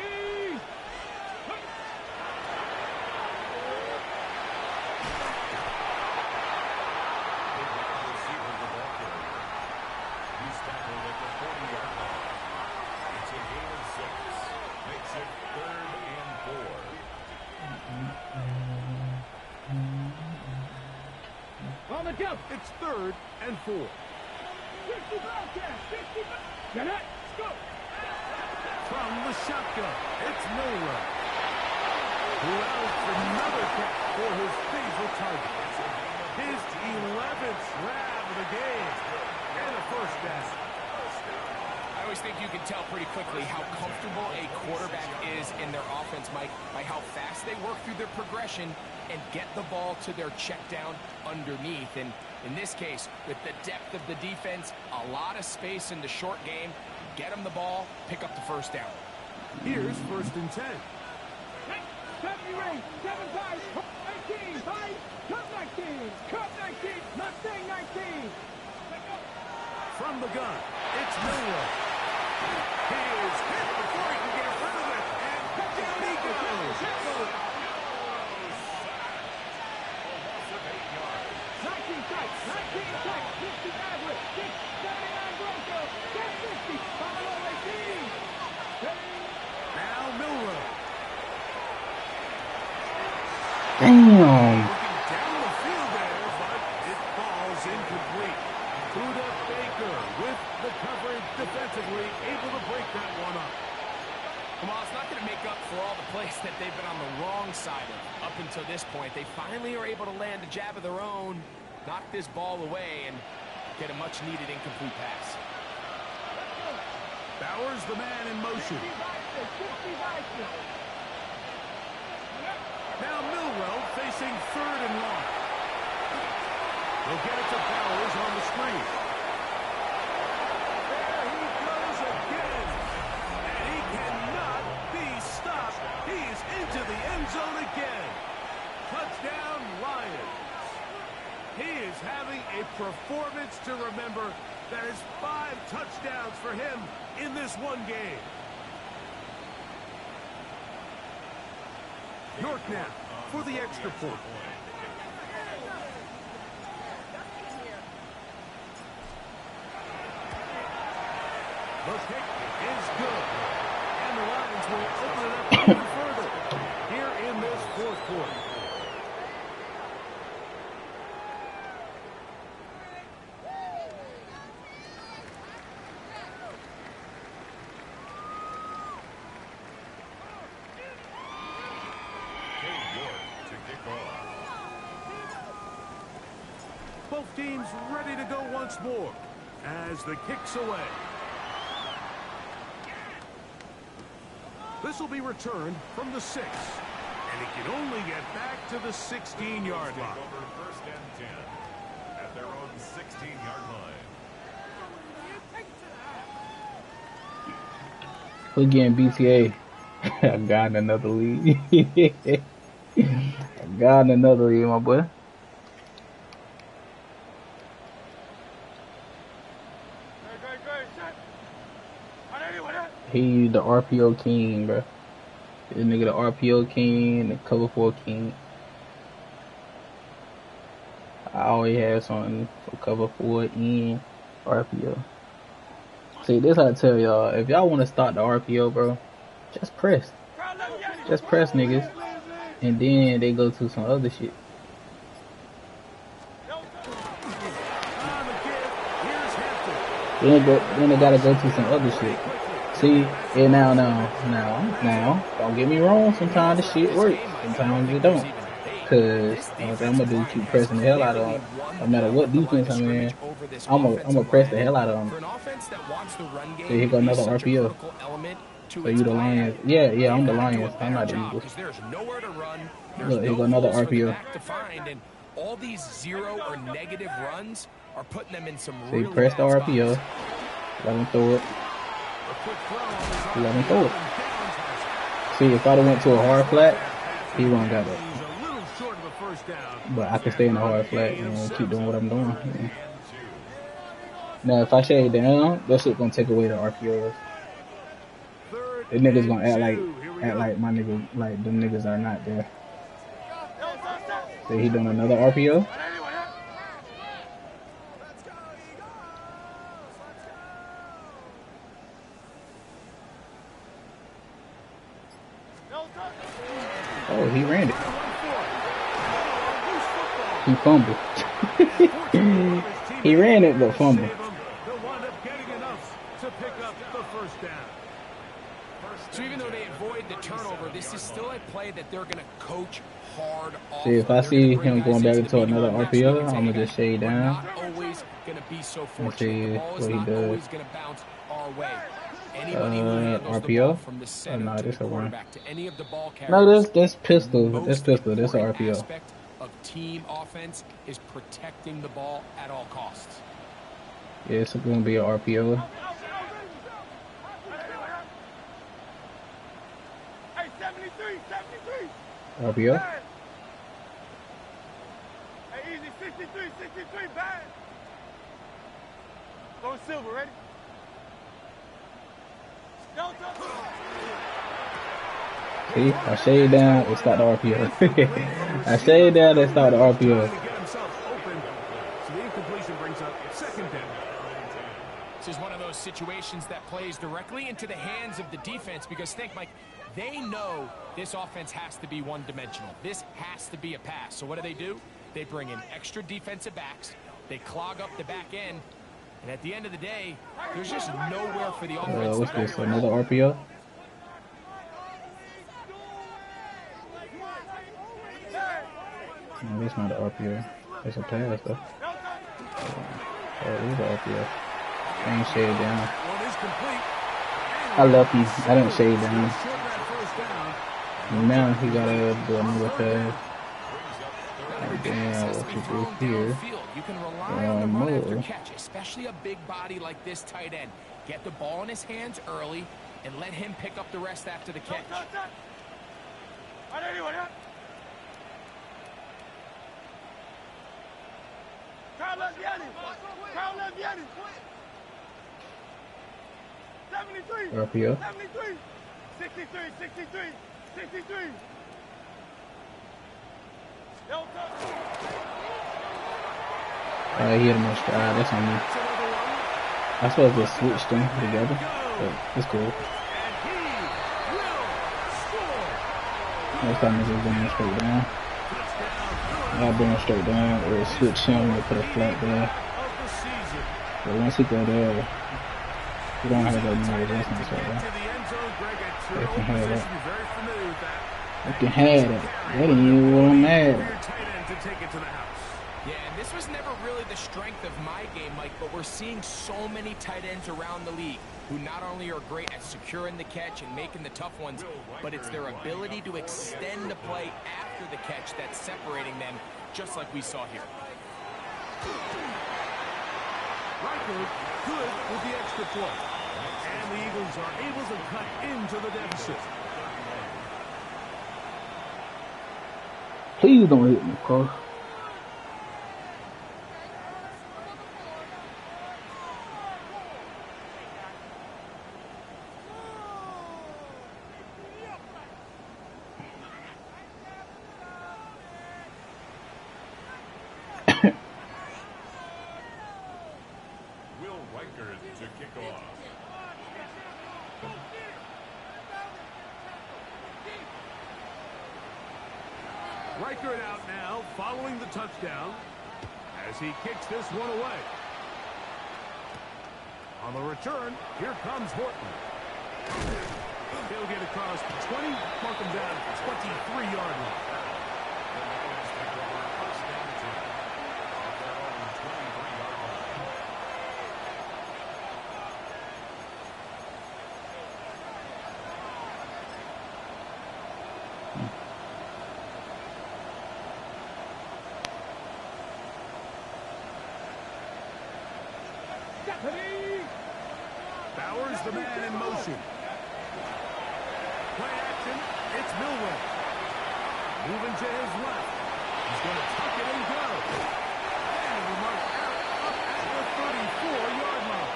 He's tackled at the 40-yard line. It's a gain of 6. Makes it 3rd and 4. On the jump. It's 3rd and 4. 60 Bobcats, 60 Bobcats. Get it. Let's go. From the shotgun, it's Milrow, who allows another catch for his favorite target. His 11th grab of the game, and a 1st down. I always think you can tell pretty quickly how comfortable a quarterback is in their offense, Mike, by how fast they work through their progression and get the ball to their check down underneath. And in this case, with the depth of the defense, a lot of space in the short game, get them the ball, pick up the 1st down. Here's 1st and 10. 70 rings, 7 5, 19, 5, cut 19, cut 19, Mustang 19. From the gun, it's Milrow. He is hit before he can get rid of it, and down he goes. 19 strikes, 19 strikes, 60 average, 679 Broncos, 1060, follow 18. Now Milrow. Damn. Down the field there, but it falls incomplete. Buda Baker with the coverage defensively, able to break that one up. Well, it's not going to make up for all the plays that they've been on the wrong side of up until this point. They finally are able to land a jab of their own, knock this ball away, and get a much-needed incomplete pass. Bowers, the man in motion. Now Milrow facing 3rd and long. They'll get it to Bowers on the screen. There he goes again. And he cannot be stopped. He is into the end zone again. Touchdown, Lions. to remember that is 5 touchdowns for him in this one game. York now for the extra point. The kick is good. And the Lions will open it up even further here in this fourth quarter. Both teams ready to go once more as the kick's away. This will be returned from the 6. And he can only get back to the 16-yard line. First and 10 at their own 16-yard line. We're getting BTA. I got in another league. I got in another league, my boy. He the RPO king, bro. This nigga the RPO king, the cover 4 king. I always have something for cover 4 and RPO. See, this how I tell y'all. If y'all want to start the RPO, bro, just press. Just press, niggas. And then they go to some other shit. Then they gotta go to some other shit. See, and now, don't get me wrong, sometimes the shit works, sometimes it don't. Cause I'm gonna do keep pressing the hell out of them. No matter what defense I'm in, I'm gonna press the hell out of them. So here go another RPO. So you the Lions. Yeah, I'm the Lions. I'm not the Eagles. Look, here go another RPO. All these 0 or negative runs are putting them in some really press the RPO. Let him throw it. Let him throw it. See, if I'd have went to a hard flat, he wouldn't got it. But I can stay in the hard flat and keep doing what I'm doing. Yeah. Now, if I shade down, that shit gonna take away the RPOs. The niggas gonna act like my niggas, like them niggas are not there. So he doing another RPO. Oh, he ran it. He fumbled. He ran it, but fumbled. So even though they avoid the turnover, this is still a play that they're going to coach hard off. See, if I see him going back into another RPO, I'm going to just shade down. Always going to be so and see what he does. RPO? Oh, no, this a run. No, that's pistol. That's pistol. That's an RPO. Of team offense is protecting the ball at all costs. Yeah, it's going to be an RPO. Hey, 73. RPO. Hey, easy, 63, bad. Go silver, ready? See, I shade down, it start the RPO. I shade down, it start the RPO. So the incompletion brings up second down. This is one of those situations that plays directly into the hands of the defense because think, Mike, they know this offense has to be one-dimensional. This has to be a pass. So what do? They bring in extra defensive backs. They clog up the back end. And at the end of the day, there's just nowhere for the offense what's this, another RPO? No, that's not an RPO. It's a pass, though. Oh, it is an RPO. I ain't shade down. I left him. I didn't shade down. And now he gotta do another pass. And then what you do here. You can rely on the run after catch, especially a big body like this tight end. Get the ball in his hands early and let him pick up the rest after the catch. Carlos Yannis. Carlos Yannis. 73. RPO. 73. 63. 63. 63. He hit him on stride. That's on me. I supposed to switch them together, but it's cool. Next time I just bring him straight down. I'll bring him straight down or switch him and put a flat there. But once he go there, you don't have that many adjustments right there. They can have that. They can have that. That ain't even what I'm mad at. Yeah, and this was never really the strength of my game, Mike, but we're seeing so many tight ends around the league who not only are great at securing the catch and making the tough ones, but it's their ability to extend the play after the catch that's separating them, just like we saw here. Riker good with the extra point. And the Eagles are able to cut into the deficit. Please don't hit me, Carl. To kick off. Reichert out now, following the touchdown, as he kicks this one away. On the return, here comes Horton. He'll get across the 20, mark him down at the 23-yard line. Bowers, the man in motion. Play action. It's Milway. Moving to his left. He's going to tuck it and go. And he marks out up at the 34-yard line.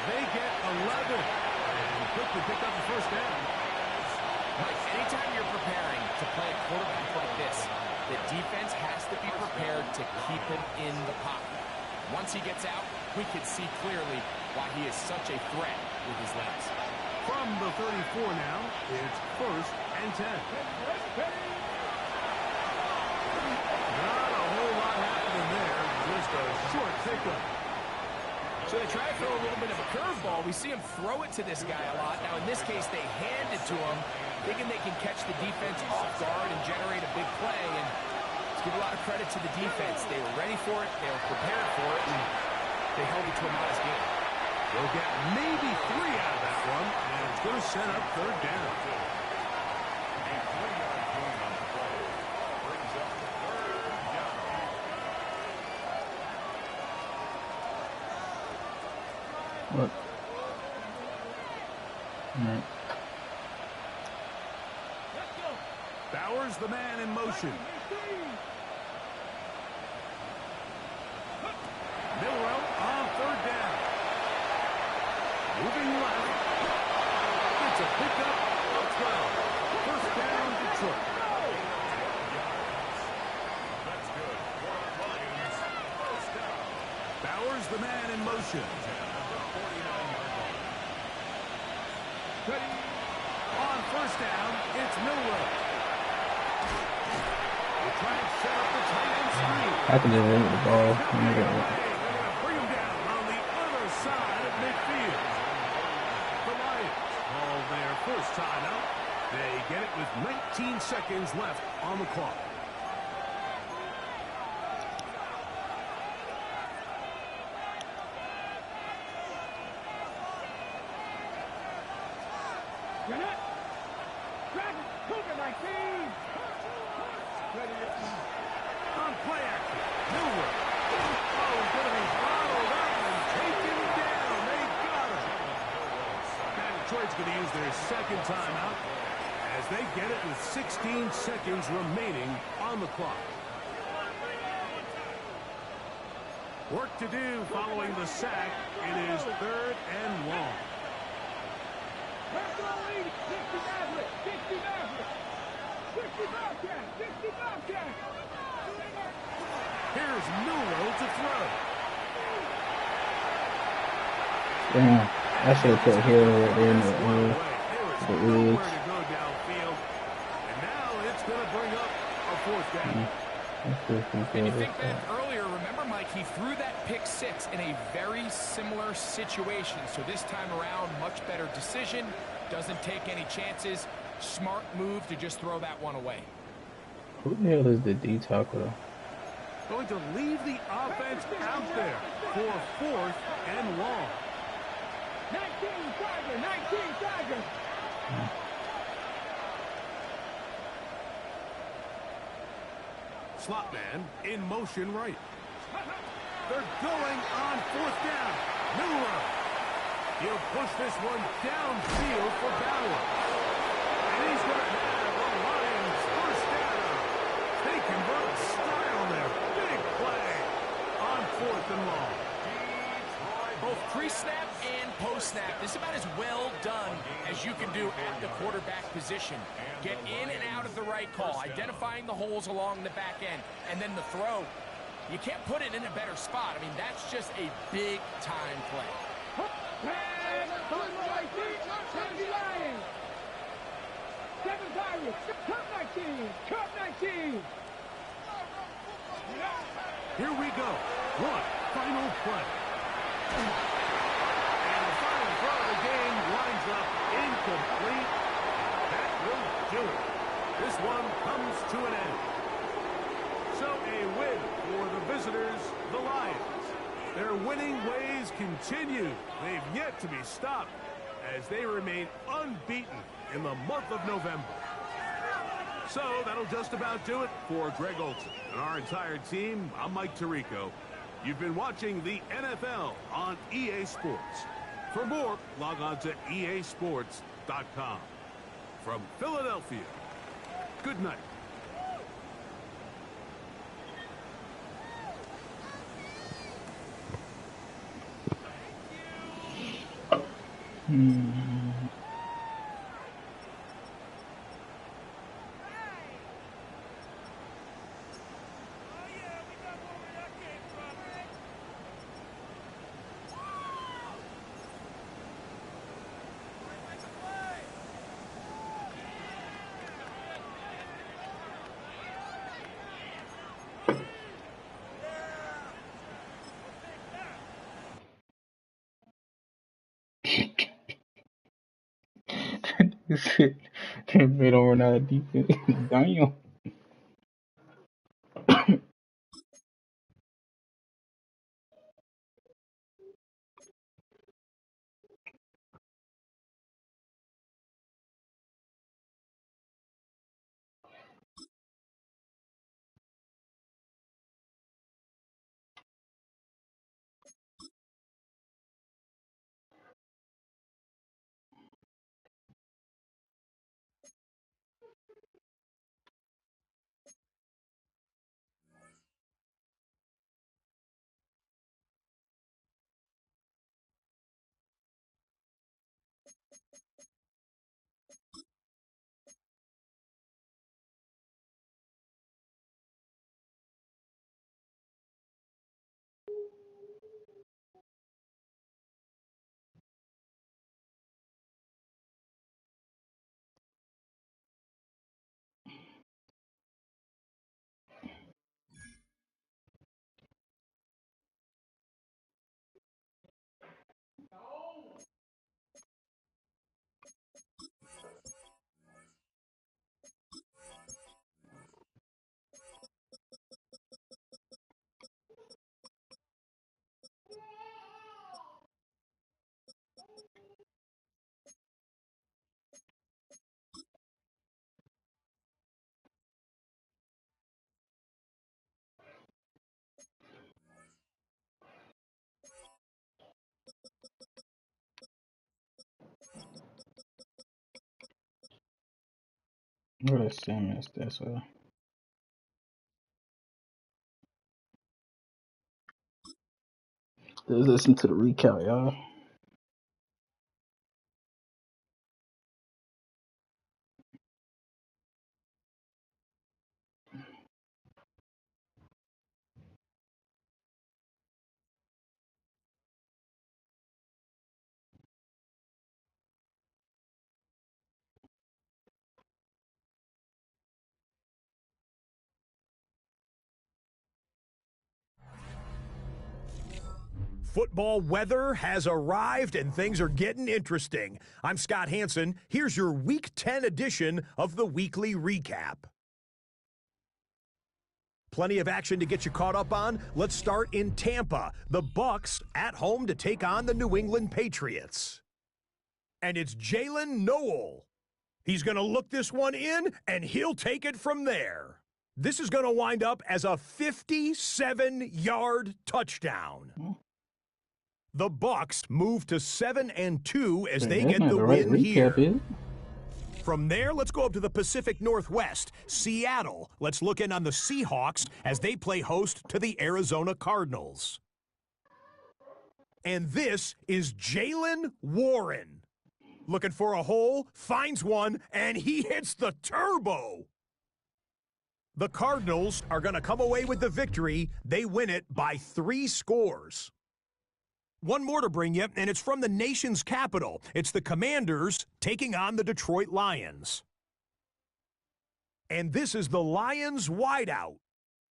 They get 11. And quickly pick up the first down. Mike, anytime you're preparing to play a quarterback like this, the defense has to be prepared to keep him in the pocket. Once he gets out, we can see clearly why he is such a threat with his legs. From the 34 now, it's 1st and 10. Not a whole lot happening there, just a short pickup. So they try to throw a little bit of a curveball. We see him throw it to this guy a lot. Now, in this case, they hand it to him, thinking they can catch the defense off guard and generate a big play. And let's give a lot of credit to the defense. They were ready for it, they were prepared for it, and they held it to a modest game. They'll get maybe 3 out of that one, and it's going to set up 3rd down. A 3-yard gain on the play brings up 3rd down. What? Alright. Bowers, the man in motion. Milrow on 3rd down. Moving left. It's a pickup of 12. 1st down, Detroit. That's good for our Lions. 1st down. Bowers, the man in motion. At the 49-yard line. Ready. On 1st down, it's Milrow. We'll try and set up the tight end screen. I can just run with the ball. Bring him down on the other side of midfield. The Lions call their first timeout. They get it with 19 seconds left on the clock. Gannett. Dragon. Cougar 19. On play action, Milrow. Oh, he's going to be followed up and taken down. They got him. Now Detroit's going to use their 2nd timeout as they get it with 16 seconds remaining on the clock. Work to do following the sack. It is 3rd and long. Back on lead. 60 Maverick. 60 Maverick. 60 Bobcat. 60 Bobcat. Here's Milrow to throw. Damn, I should have put Hill right there in the Nowhere edge. to go downfield. And now it's going to bring up a 4th down. And you think back earlier, remember, Mike, he threw that pick 6 in a very similar situation. So this time around, much better decision, doesn't take any chances. Smart move to just throw that one away. Who the hell is the D tackle? Going to leave the offense out there for 4th and long. 19 Tiger. 19 Tiger. Slot man in motion right. They're going on 4th down. Milrow. He'll push this one downfield for Bauer. And he's going to have the Lions 1st down. They convert style there. Big play on 4th and long. Both pre-snap and post-snap, this is about as well done as you can do at the quarterback position. Get in and out of the right call, identifying the holes along the back end, and then the throw. You can't put it in a better spot. I mean, that's just a big-time play. And going right feet. 70 Lions. 7 Pirates. Cup 19. Cup 19. Here we go. One final play. And the final throw of the game winds up incomplete. That will do it. This one comes to an end. So a win for the visitors, the Lions. Their winning ways continue. They've yet to be stopped as they remain unbeaten in the month of November. So that'll just about do it for Greg Olson and our entire team. I'm Mike Tirico. You've been watching the NFL on EA Sports. For more, log on to easports.com. From Philadelphia, good night. Shit, they don't run out of defense. Damn. What a Simmons, that's a Let's listen to the recount, y'all. Football weather has arrived and things are getting interesting. I'm Scott Hansen. Here's your Week 10 edition of the Weekly Recap. Plenty of action to get you caught up on. Let's start in Tampa. The Bucs at home to take on the New England Patriots. And it's Jalen Noel. He's going to look this one in, and he'll take it from there. This is going to wind up as a 57-yard touchdown. The Bucs move to 7-2 as they get the win here. From there, let's go up to the Pacific Northwest. Seattle. Let's look in on the Seahawks as they play host to the Arizona Cardinals. And this is Jalen Warren. Looking for a hole, finds one, and he hits the turbo. The Cardinals are going to come away with the victory. They win it by 3 scores. One more to bring you, and it's from the nation's capital. It's the Commanders taking on the Detroit Lions. And this is the Lions wideout.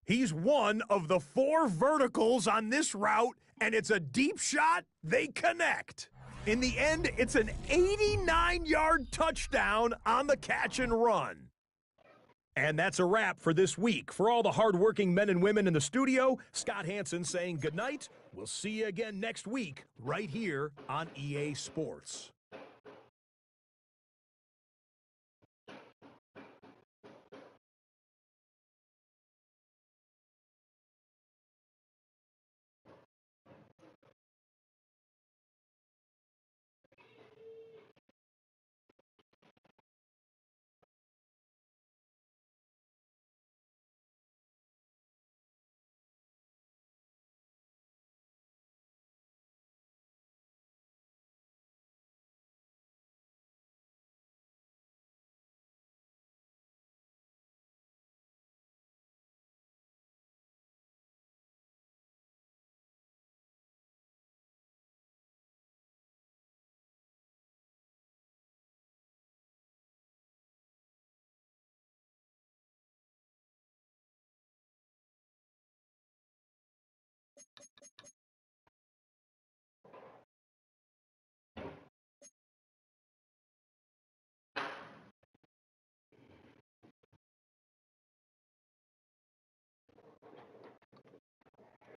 He's one of the 4 verticals on this route, and it's a deep shot. They connect. In the end, it's an 89-yard touchdown on the catch and run. And that's a wrap for this week. For all the hardworking men and women in the studio, Scott Hansen saying goodnight. We'll see you again next week right here on EA Sports.